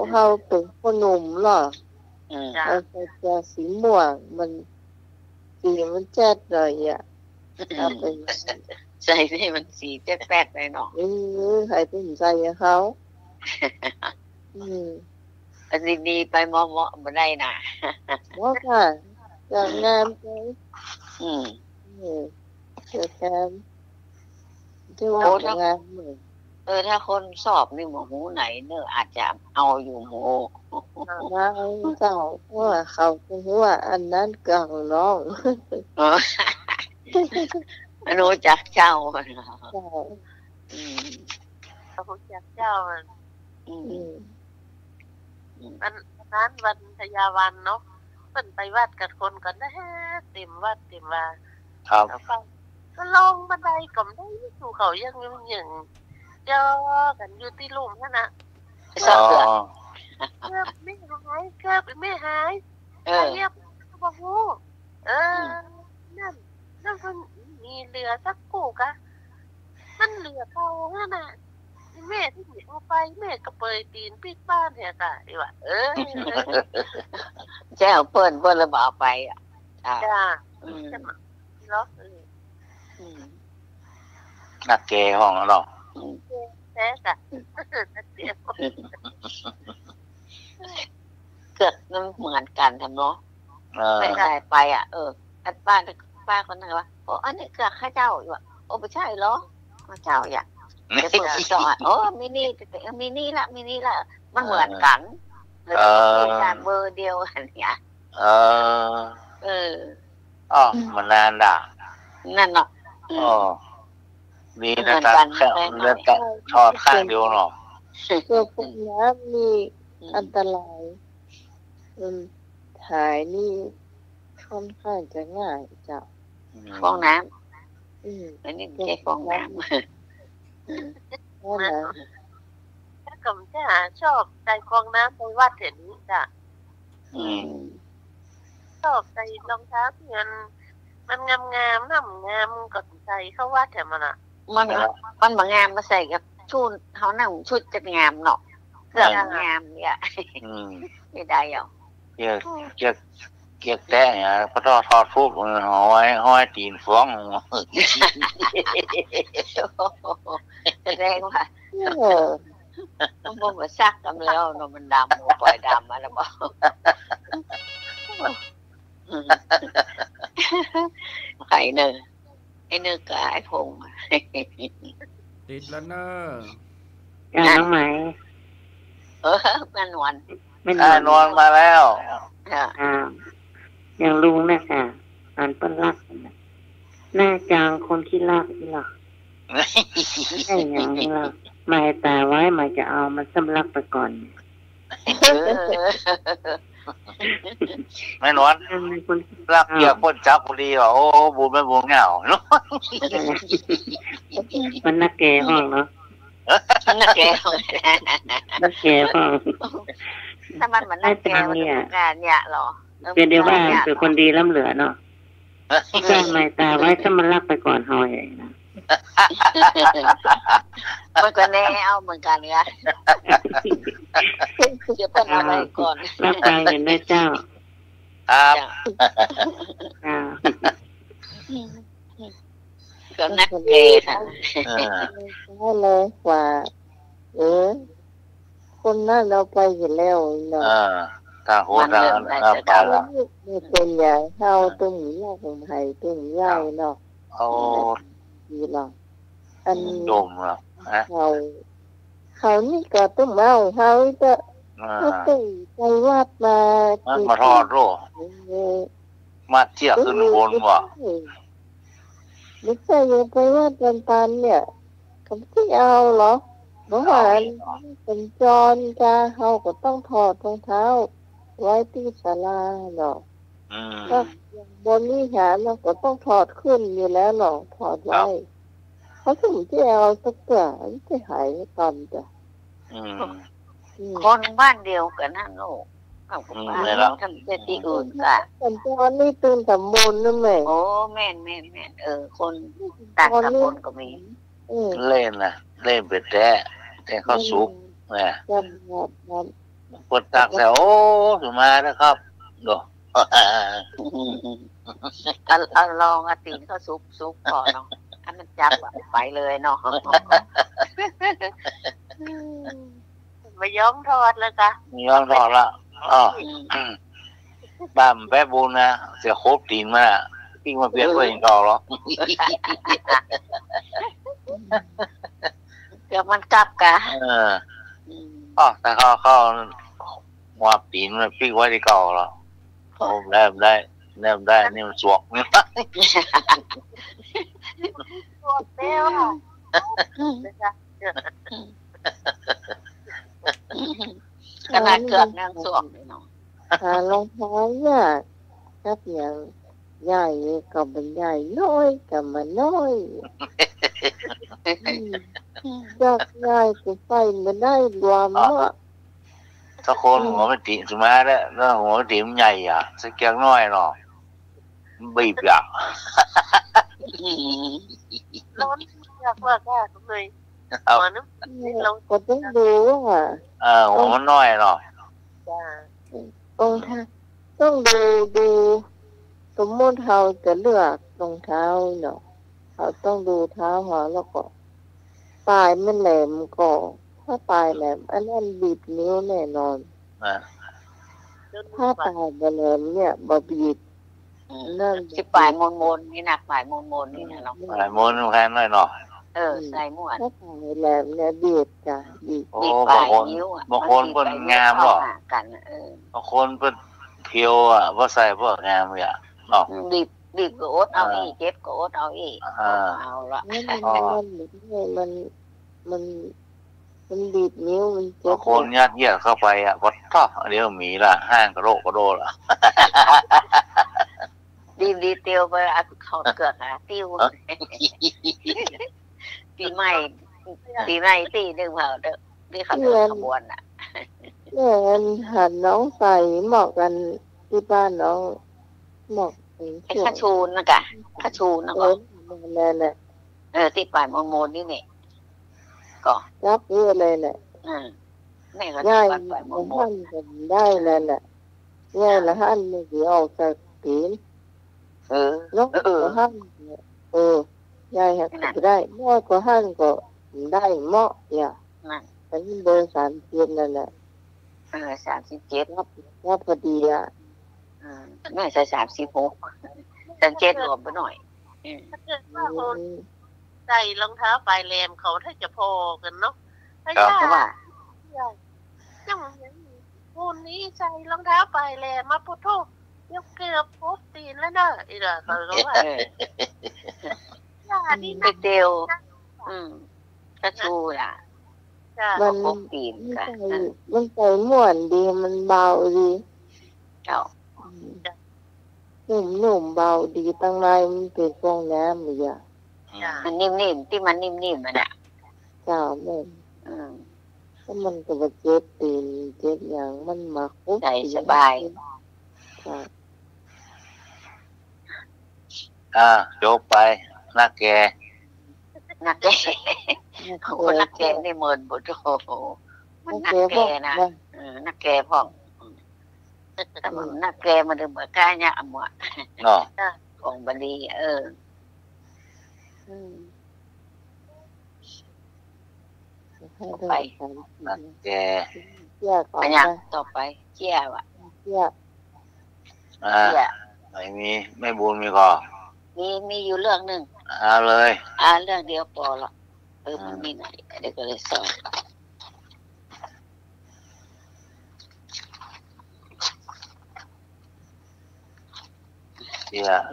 C: เฮาเป็นคนหนุ่มหรอเอาใส่กากสีม่วงมันสีมันแจ๊ดเลยอ่ะ
E: ใส่ที่มันสีแป๊ดๆเลยเนาะ
C: ใครเป็นใจเขา
E: อันดีๆไปมอมาได้น่ะ
C: ว่าค่ะอย่างงามเลยเกิดการที่ว่างามเลย
E: ถ้าคนสอบนี่หมูไหนเนอะอาจจะเอาอยู่หมู
C: ว่าเจ้าว่าเขาว่าอันนั้นเก่าน้อง
E: รู้จักเจ้า
B: เขารู้จักเจ้านั้นวันทยาวันเนาะเป็นไปวัดกับคนกันนะฮะเต็มวัดเต็มว่า
G: ครับ
B: ก็ลงบันไดก็ไม่ได้สู่เขายังเจอกันอยู่ที่ลุ่มนั่นนะเกือบไม่หายเกือบไม่หายเงียบบอกวูนั่นคนมีเรือสักกูกะมันเรือเขานั่นน่ะแม่ที่หนีเอาไปแม่ก็เปยตีนปิดบ้านเนี่ยค่ะดีว่า
E: แจ้วเปิ้นระบาไปอ่ะ
B: จ้าเนาะ
G: นักแกห้องเนาะ
B: แท้จ้ะ
E: เกิดมันเหมือนกันทำเนาะไม่ได้ไปอ่ะป้าคนนึงว่าอันนี้เกิดข้าเจ้าอยู่อ่ะไม่ใช่หรอข้าเจ้าอยากจะเปิดจอดมินี่ละมันเหมือนกันเป็นการเบอร์เดียวกันเนี่ย
G: มันนานด่า
E: นั่นเนาะ
G: ดีนะจ๊ะเลือดทอดข้างเดียวเนาะ
C: ตัวพวกน้ำมีอันตรายหายนี่ค่อนข้างจะง่ายจ้ะ
E: ฟองน้ำอันนี้ไม่ใช่ฟองน้ำ
B: ถ้ากำจะชอบใจฟองน้ำไปวัดเห็นนี้จ้ะชอบใจรองเท้าเงินมันงามน้ำงามกดใจเข้าวัดแถมมันอ่ะ
E: มันบางงามมาใส่กับชุดเขานั่งชุดจะงามเนาะเสื้องามเนี่ยไม่ได้หรอ
G: เกียกแต่เนี่ยพอทอดฟุบห้อยตีนฟ้อง
E: แสดงว่ามันมาซักกันแล้วเนาะมันดำปล่อยดำมาแล้วบอกไข่เนอไอ้เนอกบไอ้พง
D: ติดแล้วเนอะ
C: น้องไหม
E: แม่นวล
G: นอนมาแล้ว
C: อย่างลุงนะค่ะอ่านปั้นรักหน้าจางคนขี้รักนี่หรอใช่อย่างนี้หรอหมายตาไว้หมายจะเอามันสำลักไปก่อน
G: ไม่นอนรักเกียร์คนจับพอดีว่าโอ้บูมไม่บูมเหงาเนาะ
C: มันนักแก่ห้องเนาะ
E: นักแก่ห้องถ้ามันเหมือนนักแก่เนี่ยหรอ
C: เป็นเดียวว่าเป็นคนดีล้ำเหลือเนาะใช่หมายตาไว้ถ้ามันรักไปก่อนหอยนะ
E: มันก็แน่เอาเหมือนกันเนี่ยจะเป็นอะไรก่อน
C: รับใจเห็นได้เจ้า
E: ก็นักเกย์ค่ะ
C: ให้เลยว่าคนนั้นเราไปอยู่แล้วเนาะ
G: ถ้าโหดเราไปแล้ว
C: เป็นอย่างเท่าตุ้มยาของไทยตุ้มย่ายเนาะดีหรออัน
G: ดมเหรอ
C: เขานี่ก็ตุ้มเอาเขาจะเขาตุ้มไปวัด
G: มาทอดโร่มาเที่ยวขึ้นบนว่ะ
C: ไม่ใช่ไปวัดปันเนี่ยเขาไม่เอาหรอเมื่อวานเป็นจรจ้าเขาก็ต้องถอดรองเท้าไว้ที่ศาลาเนาะถ้าบนวิหารเราก็ต้องถอดขึ้นอยู่แล้วเนาะถอดไว้เขาถึงที่เอาสักเกือบจะหายตอนจ้ะ
E: คนบ้านเดียวกันนั่นโอ้เอาบ้านทำแต่ที่อื่นก็
C: เป็นจรนี่ตื่นสมบูรณ์นั่นแหละ
E: โอ้แม่นคนต่างกับคนก็มี
G: เล่นนะเล่นเป็ดแต่ข้าวซุปเนี่ยปวดตักแต่โอ้ถึงมาแล้วครับดู
E: เอาลองอาตีนข้าวซุปก่อนเนาะให้มันจับไปเลยเนาะไม่ย้อมทอดเลยค่ะ
G: ย้อมทอดละบ้านแป๊บบุญนะเสียโคบตีนมาปิ้งมาเปลี่ยนเพื่อนก่อหรอ
E: เดี๋ยวมันกลับกะ
G: แต่เขาหัวตีนมันปิ้งไว้ที่เก่าหรอได้นี่มันสวกนี่
E: สวกเดียวขนาดเกิดนางสวกเลยเนาะ
C: รองเท้าเนี่ยครับอย่างใหญ่กับมันใหญ่น้อยกับมันน้อยจากง่ายก็ไปมันได้รวมเนาะ
G: ถ้าคนหัวมันตีสมาแล้วหัวมันตีมันใหญ่สักแก้วน้อยหรอบีบ
E: ร้อนอยากว่าเลย
C: เราก็ต้องดูว่า
G: หัวมันน้อยหรอ
C: ต้องดูสมมติเราจะเลือกรองเท้าเนาะเราต้องดูเท้าเราแล้วก็ปลายมันแหลมก็ถ้าปลายแหลมอันนั้นบีบนิ้วแน่นอนถ้าปลายแหลมเนี่ยบ่บีบ
E: นั่นที่ปลายมนนี่นะปลายมนนี่นะเรา
G: ปลายมนแค่น้อยหน่อย
E: ใส่หมวด
C: ถ้าปลายแหลมเนี่ยบีบจ้ะบี
G: ปลายนิ้วบางคนเป็นงามหร
E: กัน
G: บางคนเป็นเพียวว่าใส่พวกงามเนี่ยเนาะ
E: บีบก็อดเอาอีกเจ็บก็อดเอาอีกเอาละ
C: มันบีบนิ้วมันเจ็บ
G: คนยัดเยียดเข้าไปวัดท่อเดี๋ยวมีละห้างกระโดดละ
E: ดีเตียวไปเขาเกิดติ้วปีใหม่ตีหนึ่งเผาเด้อที่เขาเดินขบวน
C: เนี่ยหันน้องใส่เหมาะกันที่บ้านน้องเหมาะ
E: ข้าชูนนะกะข้าชูนนะก็
C: นั่นแหละ
E: ที่ป่ายมนนี่เนี่ยก็
C: รับเยอะเลยแหละ
E: นี่ก็
C: ง่าย
E: ป่ายมน
C: กันได้แล้วแหละง่ายละหันนี่สิออกจากปีนนกละหันง่ายฮะก็ได้น้อยกว่าหันก็ได้เหมาะเนี่ยอันนี้เบอร์37นั่นแหละ
E: 37
C: ว่าพอดีอ่ะ
E: แม่ใส่36 37รวมไปหน่อย
B: ถ้าเกิดว่าคนใส่รองเท้าปลายแหลมเขาถ้าจะพอกันเนาะถ้าอยากว่าจังคนนี้ใส่รองเท้าปลายแหลมมาพุทโธยกเกือบโพสตีนแล้วเนอะอีเด้อเขาก็ว่า
E: นี่นะเดียวกระชูล่ะ
C: มัน
E: โพสตีนค่ะ
C: มันใส่ม่วนดีมันเบาดีนุ่มเบาดีตั้งในมันเป็นฟองน้ำเลย
E: มันนิ่มๆที่มันนิ่มๆมันอ่ะ
C: จ้าแม่ถ้ามันก็จะเจ็บตีนเจ็บอย่างมันมาคุก
E: ใจสบาย
G: จบไปนักแก
E: คนนักแกนี่เมินบุตรโหมันนักแกนะนักแกพ่องแต่มันนักแกมันเดิมเหมือนก้าเนี่ยอ่ะหมดของบันดีไป
G: นักแก
E: ไปอย่างต่อไปเจี๊ยบอ่ะ
G: ไม่มีไม่บุญมีก็
E: มีอยู่เรื่องหนึ่ง
G: เอาเลย
E: เรื่องเดียวพอละมันมีไหนเดี๋ยวก็เลยสอน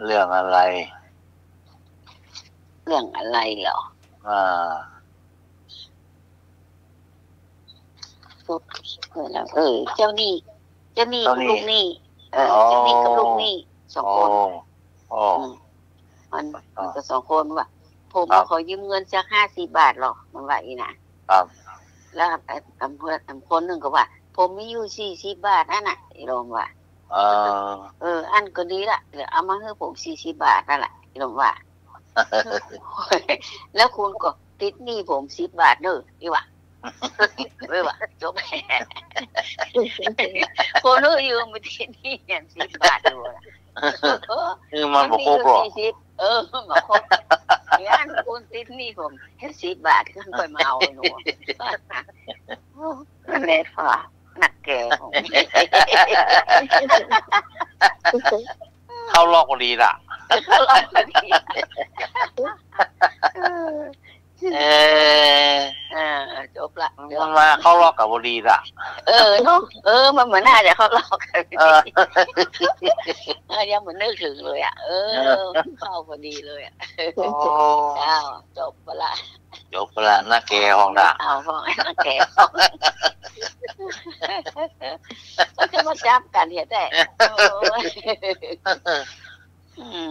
G: เรื่องอะไร
E: เหรอเจ้านี่กับลูกนี่เจ้านี่กับลูกนี่2 คนมันก็2 คนว่ะผมขอยืมเงินสัก50 บาทหรอกมันว่าอีนะครับแล้วคนหนึ่งก็ว่าผมมีอยู่40 บาทนั่นน่ะอีลมว่าอันก็ดีละเดี๋ยวเอามาให้ผม40 บาทนั่นแหละอีลมว่าแล้วคุณก็ติดหนี้ผม10 บาทเนอะอีว่ะว่ะจบคนนู้นยืมไปติดหนี้เนี่ย10 บาทด้วย
G: มันบอกครบหรอ
E: บอกครบงั้นคุณติดหนี้ผมแค่10 บาทขึ้นไปมาเอาหนูนั่นแหละค่ะนักแก่ของ
G: เข้าลอกพอดีล่ะ
E: จบละ
G: มันมาเข้ารอบกับพอดีล่ะ
E: เนาะมันเหมือนน่าจะเข้ารอบกันยังเหมือนนึกถึงเลยอ่ะเข้าพอดีเลยอ่ะจบไปละ
G: นักแกของด่า
E: ห้องนักแกก็จะมาจับกันเห็นแต่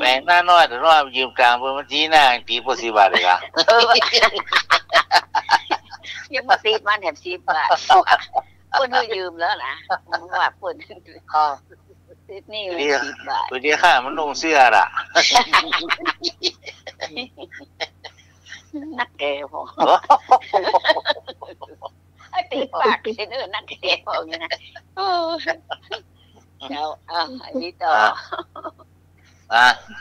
G: แบ่งหน้าน้อยแต่น้อยยืมกลางเพื่อมันจี้หน้าตีโปรสิบาทเลยค่ะ
E: ยังมาตีมันแถม10 บาทคนที่ยืมแล้วนะว่าคนติดนี่10 บาท
G: ตัวเดียวค่ะมันลงเสื้อละ
E: นักแกพอตีปากเสนอนักแกพออย่างนั้นเจ้าอันนี้ต่อ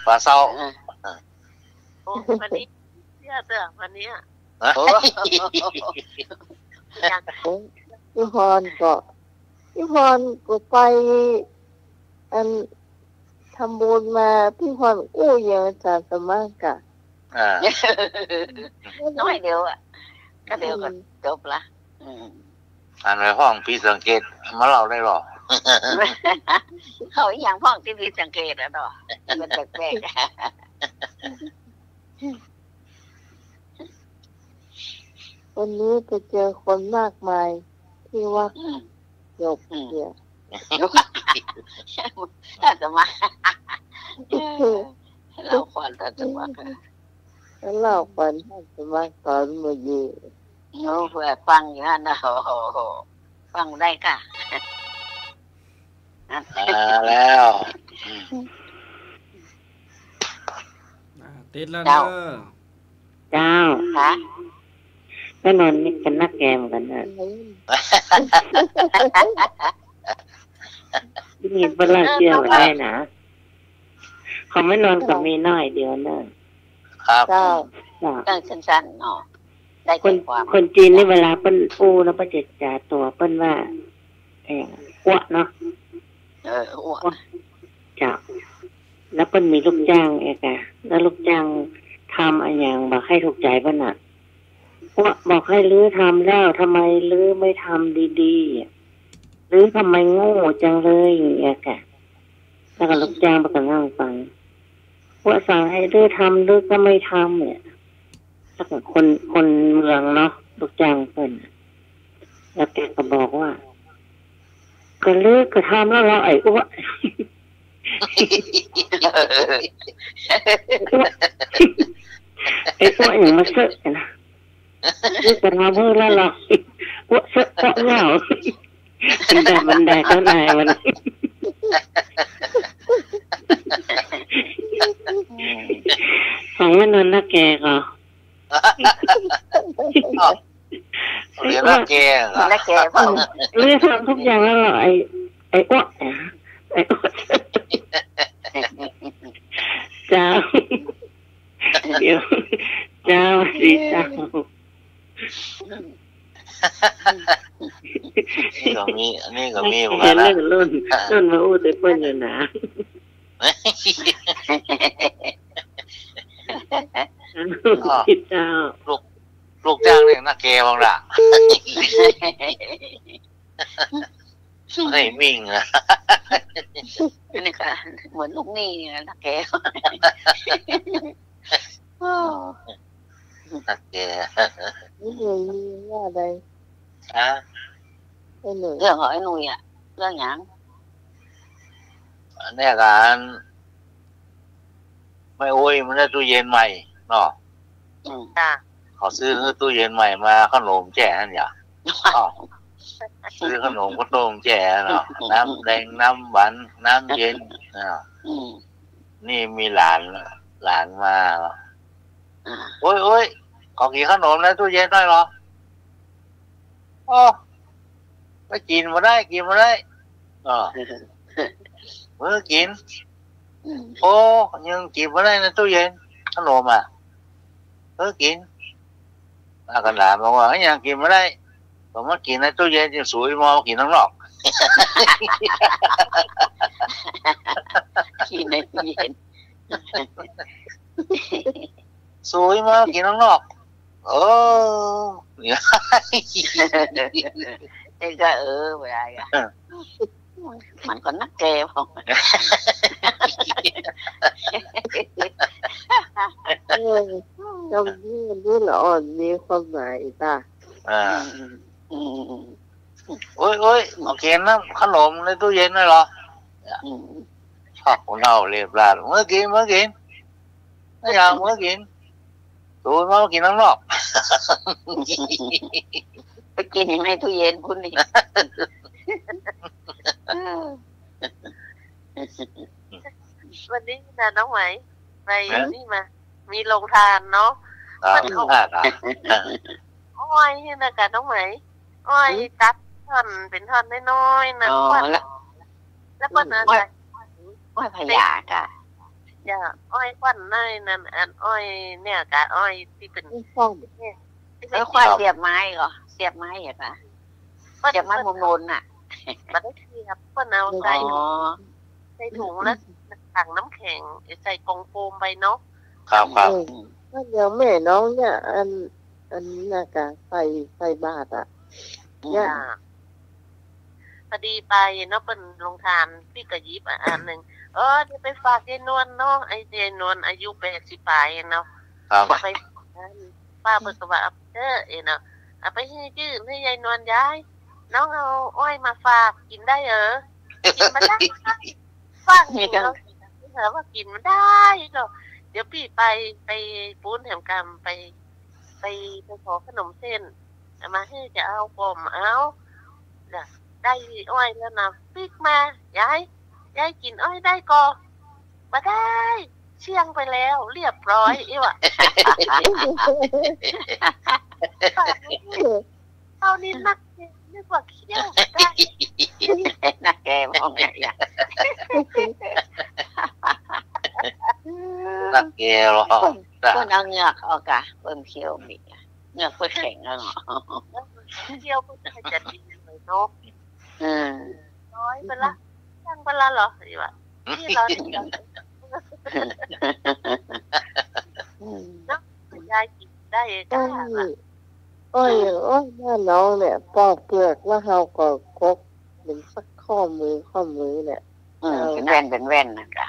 G: ปลาเศร้า
B: วันนี้วันนี้
C: พี่พรก็ไปทำบุญมาพี่พรกู้เยอะจากสมัครกะ
E: น้อยเดียวอ่ะก็เดียวก็จบละ
G: อันในห้องพี่สังเกตมาเราได้หรอ
E: เขาอย่างห้องที่พี่สังเกตแล้วเนาะมันแปลก
C: วันนี้ไปเจอคนมากมายที่ว่าจบเนี่ย
E: ถ้าจะมาเราขวัญถ้าจะมา
C: เราขวัญถ้าจะมาตอนเมื่อกี้
E: เพื่อฟังอยู่นะฟังได้ค่ะ
G: แล้ว
D: ติดแล้วเนอะ
F: เจ้า
E: ค่ะ
F: ก็นอนนี่กันนักแกมกันนะมีเวลาเที่ยวได้นะเขาไม่นอนกับมีน้อยเดียวนะครับ
C: เจ้า
E: ตั้งสั้นๆเนาะได้
F: คนจีนนี่เวลาเปิ้นอู้แล้วเปิ้นจะจ่าตัวเปิ้นว่าอ้วเนาะ
E: อ้ว
F: จ้ะแล้วเปิ้นมีลูกจ้างเอกะแล้วลูกจ้างทำอะไรอย่างบอกให้ถูกใจเปิ้นน่ะอ้วบอกให้ลื้อทำแล้วทำไมลื้อไม่ทำดีๆลื้อทำไมโง่จังเลยอย่างเงี้ยกะแล้วก็ลูกจ้างก็นั่งฟังอ้วสั่งให้ลื้อทำลื้อก็ไม่ทำเนี่ยแล้วก็คนเมืองเนาะลูกจ้างเปิ้นแล้วแกก็บอกว่าก็ลื้อก็ทำแล้วเราไอ้อ้วไอ้พวกอย่างมาเสอะนะนี่จะทำเพื่อละหรอกพวกเสอะเพราะเหงามันได้เท่าไหร่มันของแม่นวลนักแกก็
G: เรียนนักแก
E: นักแกเปล่า
F: เรื่องทำทุกอย่างแล้วหรอไอ้อ้วกไอ้อ้วกเจ้าเดี๋ยวเจ้าสิเจ้า
G: นี่ก็มีเหมือนกันนะ
F: รุ่นมาอู้แต่เปิ้ลอยู่นะเจ้า
G: ลูกจ้างเนี่ยนักแกบ้างละไม่มิ่งอ่ะ
E: นี่ค่ะเหมือนลูกนี่นักแก
G: นักแก
C: นี่เลยว่าอะไร
E: เรื่องของไอ้หนุ่ยอ่ะเรื่องอย่าง
G: เนี่ยการไม่โอ้ยมันได้ตู้เย็นใหม่เนาะเขาซื้อตู้เย็นใหม่มาขนมแจ่นั่นอย่าซื้อขนมก็ต้มแจ่เนาะน้ำแดงน้ำหวานน้ำเย็นนี่มีหลานมาโอ้ยขอกินขนมในตู้เย็นได้หรอโอ้ไม่กินมาได้เมื่อกินโอ้ยังกินมาได้ในตู้เย็นขนมอ่ะกินกันหลานบอกว่ายังกินมาได้ผมมากินในตู้เย็นจะสวยมองกินข้างนอก
E: กินในตู้เย็น
G: สวยมากกินข้างนอก
E: นี่ก็ไปอะไรมันก็นักแกพอ
C: จำนี่มันด้วยละอ่อนมีความหมายตา
G: โอ้ยโอเคนะขนมในตู้เย็นได้หรอชอบคนเราเรียบร้อยเมื่อกินไม่อยากเมื่อกินตู้มากินข้างนอก
E: ไปกินในตู้เย็นคุณนี่
B: วันนี้นะน้องไหมไปนี่มามีโรงทานเนาะมันอ้อยนี่นะกันน้องไหมอ้อยตัดท่อนเป็นท่อนน้อยๆนะแล้วก็นั่นอะไร
E: อ้อยพยาค่ะ
B: อย่าอ้อยควันน้อยนั่นอ้อยเนี่ยกะอ้อยที่เป็น
E: แล้วควายเสียบไม้เหรอเสียบไม้เห็นปะเสียบไม้มุมโนนน่ะ
B: มันได้เสียบเพื่อนเอาใส่ถุงแล้วถังน้ำแข็งใส่กองโฟมไปเนาะ
G: ครับ
C: เดี๋ยวแม่น้องเนี่ยอันน่ะกะใส่บาตรอ่ะ
B: เนี่ยพอดีไปเนาะเป็นโรงทานพี่กระยิบอันหนึ่งเดี๋ยวไปฝากยายนวลเนาะไอ้ยายนวลอายุ80 ปลายเนาะไปป้าเบิกว่าเนาะเอาไปให้ยื่นให้ยายนวลย้ายน้องเอาอ้อยมาฝากกินได้กินมาได้ฝากกินแล้วเหรอว่ากินมาได้เนาะเดี๋ยวพี่ไปปูนแถมกรรมไปขอขนมเส้นมาให้จะเอาผมเอาได้อ้อยแล้วนะปิ๊กมายายกินอ้อยได้ก่อมาได้ เชี่ยงไปแล้วเรียบร้อยอีว่ะเท่านี้นักนึกว่าเขี้ยวได้
E: นักแกมองไงล่ะ
G: นักแกหรอ
E: คนเอาเหงือกออกอะเบิ่มเขี้ยวมีเหงือกเพื่อแข็งแล้วเนาะ
B: เขี้ยวก็จะดีเลยเนาะน้อยไปละยังไปละเหรออีว่ะที่เรายายกินได้จ้า
C: โอ้ยแม่น้องเนี่ยปอกเปลือกว่าเฮาก็กกเป็นสักข้อมือเนี่ย
E: เป็นแว่นนะคะ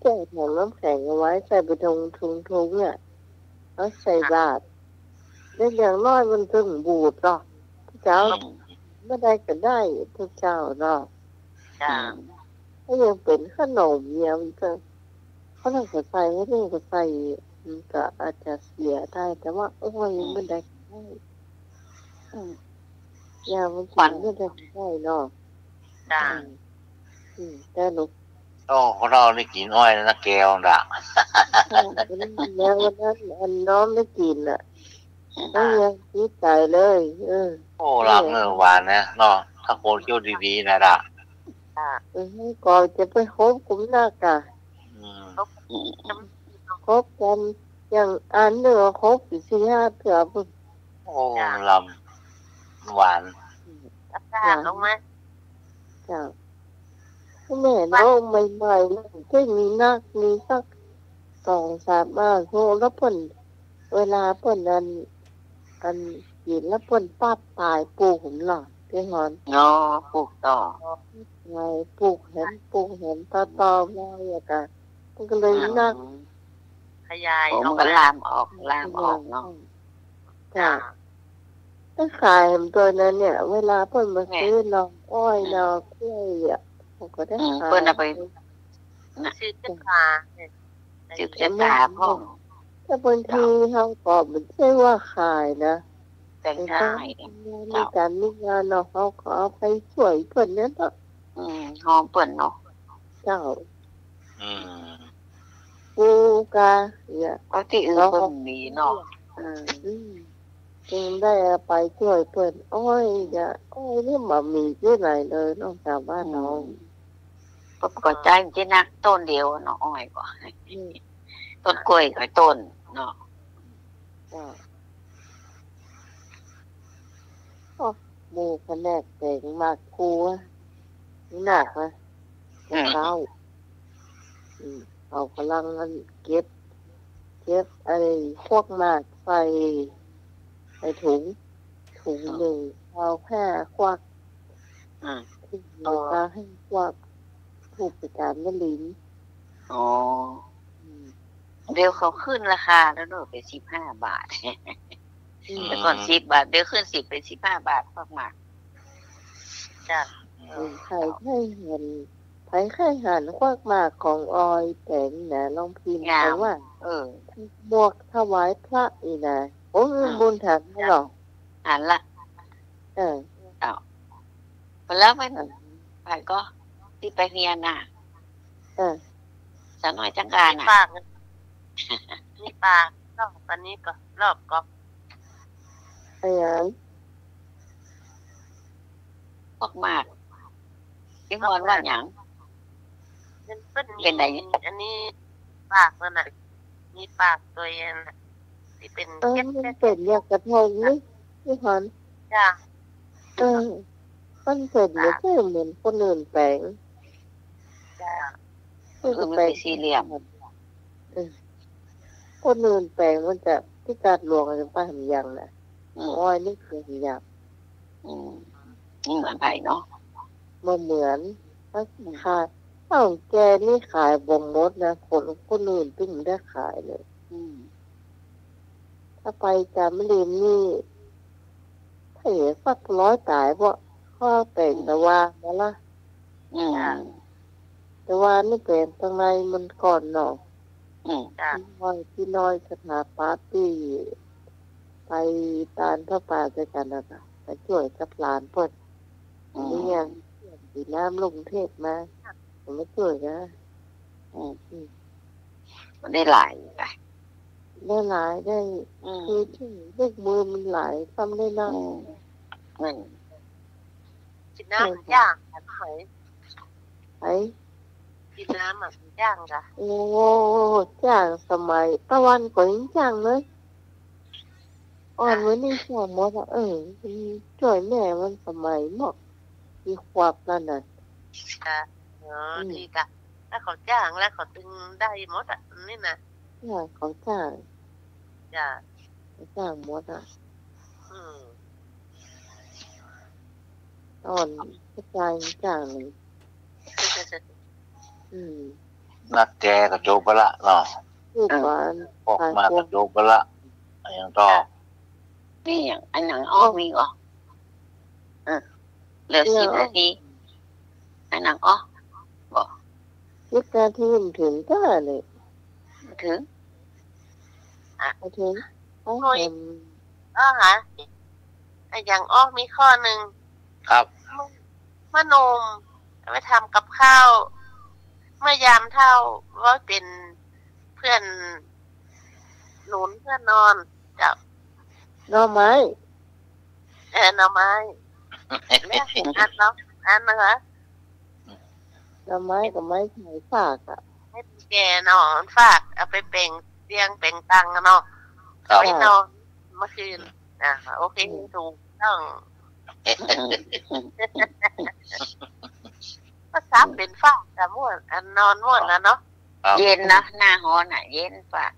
C: แจ้งของน้ำแข็งเอาไว้ใส่ไปทุงเนี่ยแล้วใส่บาตรได้อย่างน้อยมันถึงบูดหรอกเจ้าไม่ได้ก็ได้ทุกเจ้าเนาะถ้ายังเป็นขนมเนี่ยมันก็เขาต้องใส่ไม่ได้ก็ใส่มันก็อาจจะเสียได้แต่ว่าโอ้ยไม่ได้ยามันกินไม่ได้เนาะแต่ลูก
G: ของเราได้กินอ้อยแล้วนะแก้วด่ะ
C: แล้ววันนั้นอันน้องไม่กินอ่ะต้องยังคิดใจเลย
G: โอ้รักเนื้อหวานนะเนาะถ้าโคเคี้ยวดีๆนะด่ะ
C: ก่อนจะไปคบกลุ่มหน้ากะคบกันอย่างอันเนื้อคบอยู่ที่5เถื่อปุ๊บ
G: โอ้ลำหวาน
B: ลงมา
C: จ้าแม่น้องใหม่ๆมันก็มีนักมีสัก2-3โหแล้วเพิ่นเวลาเพิ่นอันกินแล้วเพิ่นปั๊บตายปูหุ่นหล่อพี่ฮอน
E: ปลูกต่อ
C: ไงปลูกเห็นต่อมาอย่างกันมันก็เลยนัก
B: ขยาย
E: ออกก็ลามออกเนาะ
C: จ้ะถ้าขายตัวนั้นเนี่ยเวลาเพิ่นมาซื้อน้องอ้อยน้องกล้วยอ่ะผมก็ได้ขาย
E: เพิ่นเอาไป
B: ซื้อเจ้าปลา
E: ซื้อเจ้าปลาพ่อ
C: แต่บางทีเขาก็ไม่ใช่ว่าขายนะ
E: แต่งขาย
C: มีการมีงานเนาะเขาก็เอาไปช่วยเพิ่นนั้นเนาะ
E: หอมเพิ่นเนาะ
C: เจ้าปูกาเนี่ย
E: เอาที่อื่นเพิ่นมีเนาะ
C: จึงได้ไปช่วยเพิ่นอ้อยนี่มามีที่ไหนเลยนอกจากบ้านน้อง
E: ก็ใจที่นักต้นเดียวเนาะอ้อยก็ต้นกล้วยก็ต้นเนาะ
C: หมูแผนกแต่งมากครูนี่หนักนะเก้าเอากำลังเก็บอะไรพวกมากใส่ถุงหนึ่งเอาแค่ควักเราก็ให้ควักผู้จัดการก็ลิ้น
E: เดี๋ยวเขาขึ้นราคาแล้วเนอะเป็น15 บาทแต่ก่อน10 บาทเดี๋ยวขึ้น10เป็น15 บาทมาก
C: จ้ะใครให้เห็นไผไข่หันควักมากของออยแต่งนะลองพิมพ์ไปว่าหมวกถวายพระอีนะโอ้บุญถันไม่หรอก
E: หันละแล้วไปก็ที่ไปเรียนน่ะสักหน่อยจังการน่ะ
B: นี่ปากรอบอันนี้ก็รอบก็
E: พวกมากที่มอนว่าหยัง
B: เป็นไหนอันนี้ปากนั่นน่ะมีปากตัวเองที่เป็น
C: มันเป็นอย่างกระทงนี่พี่ฮอน
B: จ้ะ
C: มันเป็นไม่ใช่เหมือนคนอื่นแปลง
B: จ้ะ
E: มันเป็นสี่เหลี่ยม
C: คนอื่นแปลงมันจะที่การหลวงอะไรป้าทำยังน่ะอ้อยนี่คืออย่าง
E: นี่เหมือนไผ่เนาะ
C: มันเหมือนถ้าขายแกนี่ขายบ่มมดนะคนอื่นตึ้งได้ขายเลยถ้าไปจามรีนนี่ถ้าเห็นสัก100 ตายเพราะข้อแต่งแต่ว่ามาละแต่ว่านี่เป็นตรงในมันก่อนเนาะที่น้อยสถาปาร์ตี้ไปตานพระป่าด้วยกันนะคะไปช่วยกับหลานเพิ่นนี่ยังสีน้ำลงเทพมาผมไม่ช่วยนะ
E: มันได้หลายไป
C: ได้หลายได้คือที่เลขมือมันหลายทำได้นะ
E: มัน
B: กินน้ำย่างกันไหม
C: ไอ้
B: กินน้ำแบบย่างจ้ะ
C: โอ้จ้างสมัยตะวันก็ยังจ้างเลยอ่อนวันนี้จ้างหมดช่วยแม่มันสมัยเนาะมีความนั่นน่ะ
B: ดีจ้ะแล้วเขาจ้างแล้วเขาตึงได้หมดอ่ะนี่นะ
C: เขาจ้าง
B: จ้ะ
C: จ้างหมดอ่ะตอนกระจายจ้างเลย
G: นักแกกระโจกไปละเนาะออกมากระโจกไปละอย่างต่อ
E: นี่อย่างอันหนังอ้อมีก่อนเหลือ10 นาทีอันหนังอ้อบอก
C: 10 นาทีถึงก็เลย
E: ถึง
C: ถึง
B: ฮะอย่างอ้อมีข้อหนึ่ง
G: ครับ
B: มะนมไปทำกับข้าวเมื่อยามเท่าว่าเป็นเพื่อนหนุนเพื่อนนอนกับ
C: หน่อไม้
B: หน่อไม้แม่อันเนาะอันนะคะ
C: หน่อไม้กับไม้ไผ่ฝากอ่ะ
B: ให้แกนอนฝากเอาไปเป่งเตียงเป่งตังเนาะไปนอนเมื่อคืนโอเคถูกต้องภาษาเป็นฝากแต่ม่วนอันนอนม่วนแล้วเนาะ
E: เย็นนะหน้าฮ้อนอ่ะเย็นฝาก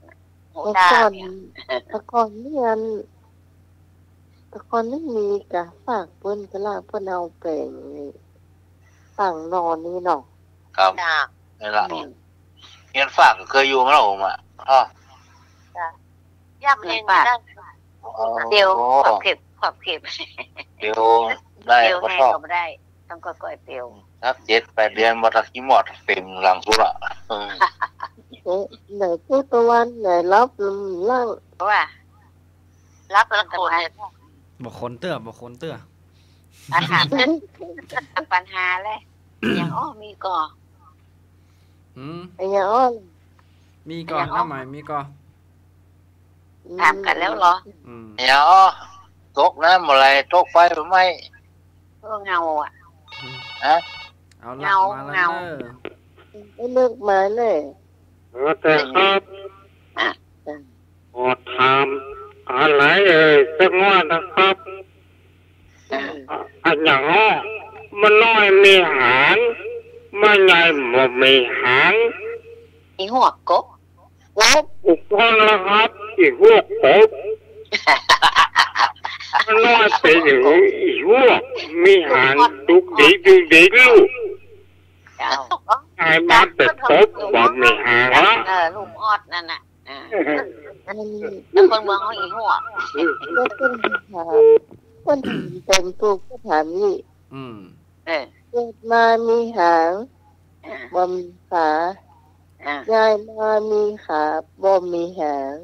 C: ตะกอนนี่มีกะฝากเปิ้นกะลาเปิ้นเอาแปลงสั่งนอนนี่เนาะ
G: ครับนี่ล่ะเงินฝากเคยอยู่มั้ยล่ะผมอ่ะ
B: จ้ะย่ำเองได้
E: เดี๋ยวขอบเก็บ
G: เดี๋ยวได้
E: ก็ชอบได้ต้องก่อยเตียว
G: ครับ7-8 เดือนบ่ทักกี่หมดเต็มหลังสุระ
C: ไหนผู้ตะวันไหนรับล่าง
E: ว่า
B: รับละคน
D: บ่คนเตื้อ
E: ปัญหาเลยอย่างอ้อมีก่อ
C: อย่างอ้อ
D: มีก่อทำไมมีก่อ
E: ถามกันแล้วเหรอ
G: อย่างอ้อตกน้ำอะไรตกไฟหรือไม่
E: เงาอ่ะ
D: เอาเงา
C: ไม่เลิกมาเลย
A: แต่ครับขอถามอะไรสักว่านะครับอย่างอ้อมันน้อยมีหางมันใหญ่บ่มีหาง
E: อีหัวกบ
A: อุปกรณ์แล้วครับอีหัวกบมันน้อยเป็นอย่างอีหัวมีหางดุกดิกลูกไอ้บ้านเป็ดกบบ่มีหาง
E: ลูกออดนั่นน่ะแล้วคนเมืองเขาอีหัว
C: คนเต็มตัวก็ถามนี่เกิดมามีหางบ่มีขายายมามีขาบ่มีหาง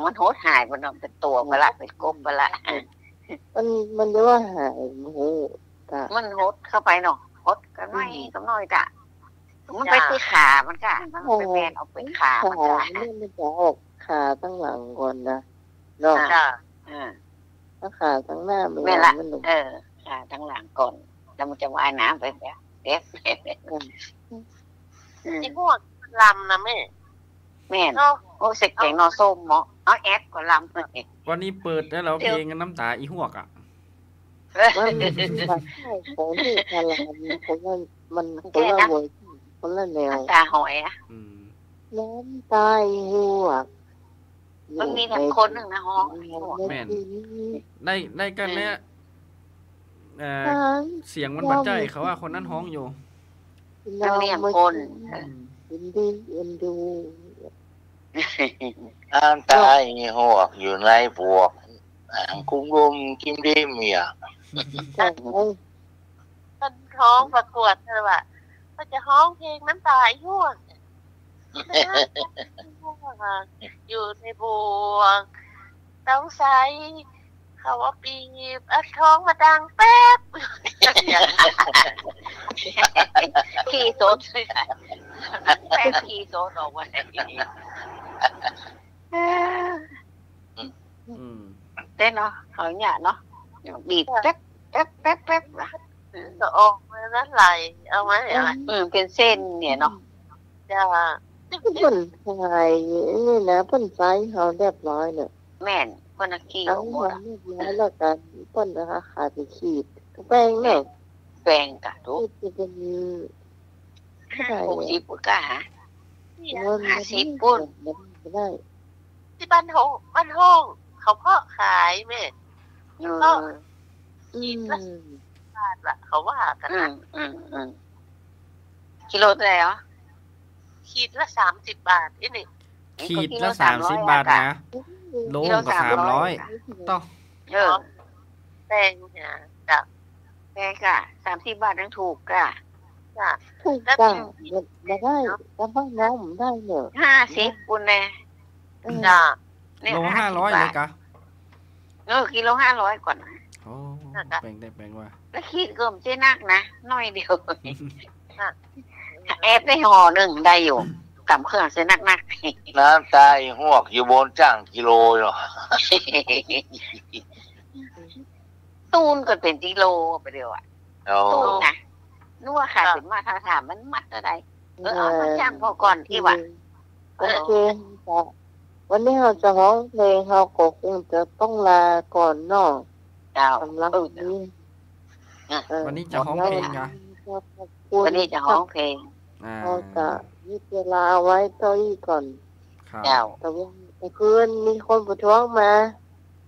E: มันโหดหายมันเป็นตัวไปละเป็นกบไปละ
C: มันจะว่าหายโห
E: มันโหดเข้าไปเนาะโหดกันน้อยจ้ะมันไปที่ขามันก็มันไปแมนเอาไปขามันก็
C: มันจะออกขาตั้งหลังก่อนนะเนาะถ้าขาตั้งหน้ามัน
E: ละขาตั้งหลังก่อนแล้วมันจะว่ายน้ำไปแบบเด็ก
B: ที่พวกลำนะแม่
E: โอ้เสกแข็งนอส้มเนาะเอาแอดก็ลำ
D: วันนี้เปิดได้แล้วเพลงน้ำตาอีหัวกอ่ะ
C: มันของที่คารามันคนละเวอร์คนละแนว
E: ตาหอยอ่ะ
C: น้ำตาหัว
E: มันมีทั้งคนหนึ่งนะฮะ
D: แม่นได้กันเนี้ยเสียงมันบัดใจเขาว่าคนนั้นห้องอยู่
E: มันเลี้ยงคน
C: เอ็นดู
G: น้ำตาหัวอยู่ในบวกคุ้งลมกิมดิเมีย
B: ท่านท้องประกวดเธอว่าก็จะห้องเพลงน้ำตาหัวอยู่ในบวกต้องใส่เขาว่าปีบท้องมาดังแป๊บ
E: ขี้โซด แป้งขี้โซดออกมาเต้นเนาะเขาเนี่ยเนาะบีบแป๊บแป๊บแป๊บแป๊บนะ
B: จะออกมาแล้วไหลเอาไหม
E: เป็นเส้นเนี่ยเนาะ
B: จะ
C: เพิ่นไทยนี่นะเพิ่นใช้เขาเรียบร้อยเนี่ย
E: แม่นเพิ่นขี้ออกหมด
C: เรียบร้อยแล้วกันเพิ่นนะคะขาดไปขีดแป้งเนี่ย
E: แป้งกะทุก
C: จะเป็น
E: 60ปุ่นกะ50ปุ่น
C: ได้
B: ที่บ้านห้องเขาเพาะขายแม่ก็กินละบาทละเขาว่ากันนะ
E: กิโลเท่าไหร่อ๋อ
B: ขีดละ30 บาทนี่
D: ขีดละ30 บาทนะโลก็300ต้อง
B: แป้งเนี่ยจ้ะ
E: แพงกะ30 บาทยังถูกกะ
B: จ้ะ
C: ถูกจ้ะได้ก็บ้านน้ำได้เนี่ย
E: 50ปุ่นแน่
B: จ้ะ
D: โล500เลยกะ
E: กิโล500ก่อน
D: โอ้แปลงได้แปลงว่า
E: แล้วขีดเกิมเจ๊นักนะน้อยเดียวแอบได้ห่อหนึ่งได้อยู่กำเครื่องเจ๊นัก
G: น้ำตาหวกอยู่บนจ้างกิโลเนาะ
E: ตูนก็เป็นกิโลไปเดียวอ่ะตูนนะนึกว่าขาดถึงมาถามมันมัดอะไรมันจ้างพอก่อนที่ว่า
C: โอเควันนี้เราจะร้องเพลงเราก็คงจะต้องลาก่อนเนาะสำหรับนี้
D: วันนี้จะร้องเพลงนะ
E: วันนี้จะร้องเพลง
C: เราจะยึดเวลาไว้ต่ออีกก่อนแต่ว่าคืนมีคนประท้วงมา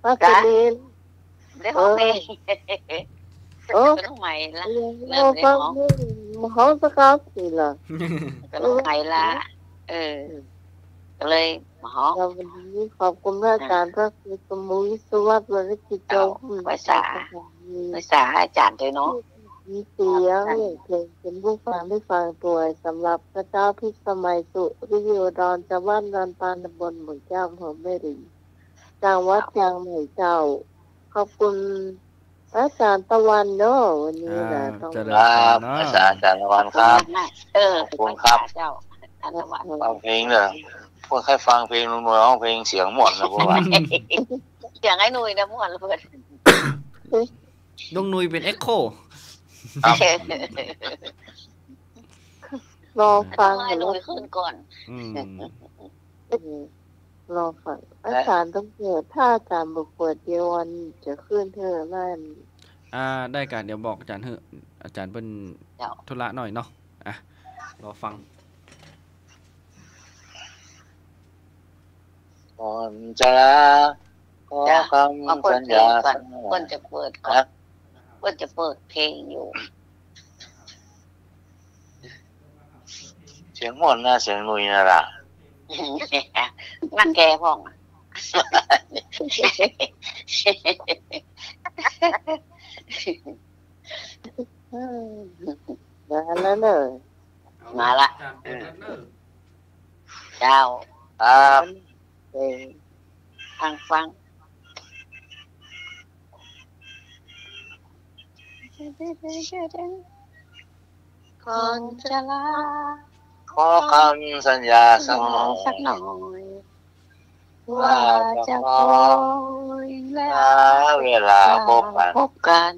C: ว่าจะเล่น
E: ได้ร้องเพลงต้องใหม่ละ
C: เราฟังเขาสักครั้งสิล่ะ
E: ก็ต้องใหม่ละก็เลย
C: เราวันนี้ขอบคุณอาจารย์พระครูสมุยสวัสดิ์วริกิจโจ
E: ภาษาอาจารย์เลยเนาะ
C: มีเสียงเพลงเป็นผู้ฟังได้ฟังตัวสำหรับพระเจ้าพิสมัยสุริโยดรจังหวัดนันทานบนหมู่เจ้าของแม่รีจังหวัดเชียงใหม่เจ้าขอบคุณอาจารย์ตะวันเนาะวันนี้นะ
G: ต้องครับอาจารย์ตะวันครับ
E: ขอบคุณครับเจ้า
G: ฟังเพลงเลยพวกใครฟังเพลงนุ่นร้องเพลงเสียงหมดนะพวกว่า
E: เสียงไอ้นุ่ยนะม่วนเพื่อน
D: ลุงนุ่ยเป็นเอ็กโค
C: รอฟัง
E: ไอ้นุ่ยขึ้นก่อน
C: รอฟังอาจารย์ต้องเปิดถ้าอาจารย์บอกเปิดเดียววันจะขึ้นเธอนั่น
D: ได้การเดี๋ยวบอกอาจารย์เถอะอาจารย์เป็นธุระหน่อยเนาะรอฟัง
G: ก่อนจะลาขอคำสัญญา
E: เพิ่นจะเปิดก่อนเพิ่นจะเปิดเพลงอยู่
G: เสียงหมดนะเสียงนุยนะล่ะ
E: นั่งแกพ่อง
C: มาแล้วเนอะ
E: มาละเจ้าฟังก่อนจะลา
G: ขอคำสัญญาสักหน่อยว่าจะคอยและเวลาพบกัน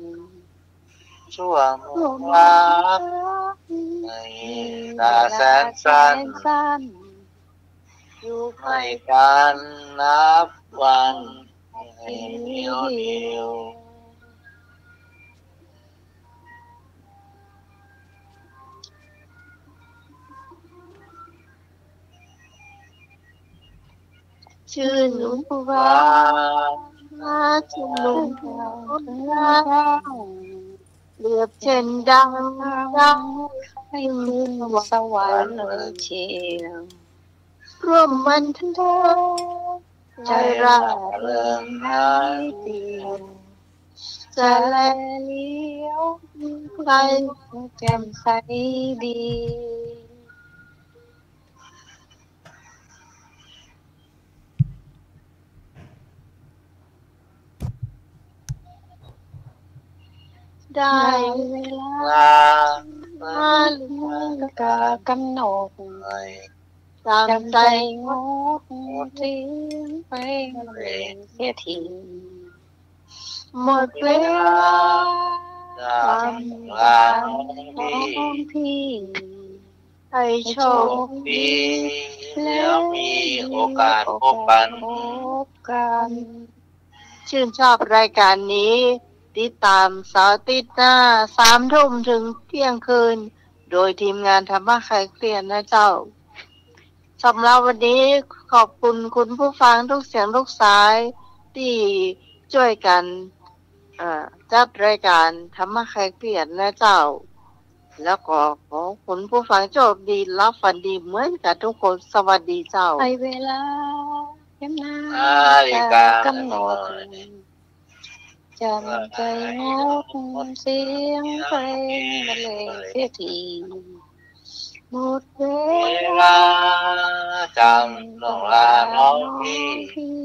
G: ช่วงรักในตาแสนสั้นอยู่ใกล้กันนับวันให้เดียว
C: ชื่นฟ้ามาชุ่มลมเราเรียบเช่นดังให้ลืมสวรรค์เลยเชียวร่วมมันทั้งใจรักเริงหายเดียวจะแลเลี้ยวใครแจ่มใสดีได้เวลา
E: นาฬิกากำหนดจำใจงดเสียงเพลงเสียทีหมดเวลาทำงานของพี่ให้โชคดีแล้วมีโอกาสพบกัน
C: ชื่นชอบรายการนี้ติดตามเสาร์อาทิตย์หน้า3 ทุ่มถึงเที่ยงคืนโดยทีมงานธรรมะคลายเครียดนะเจ้าสำหรับวันนี้ขอบคุณคุณผู้ฟังทุกเสียงทุกสายที่ช่วยกันจัดรายการธรรมะคลายเครียดนะเจ้าแล้วก็ขอคุณผู้ฟังโชคดีรับฝันดีเหมือนกับทุกคนสวัสดีเจ้า
E: ไปเวลาเข็มนาฬิกากำหนดจำใจงดเสียงเพลงบรรเลงเสียทีหมดเวลาจำลงลาน้องพี่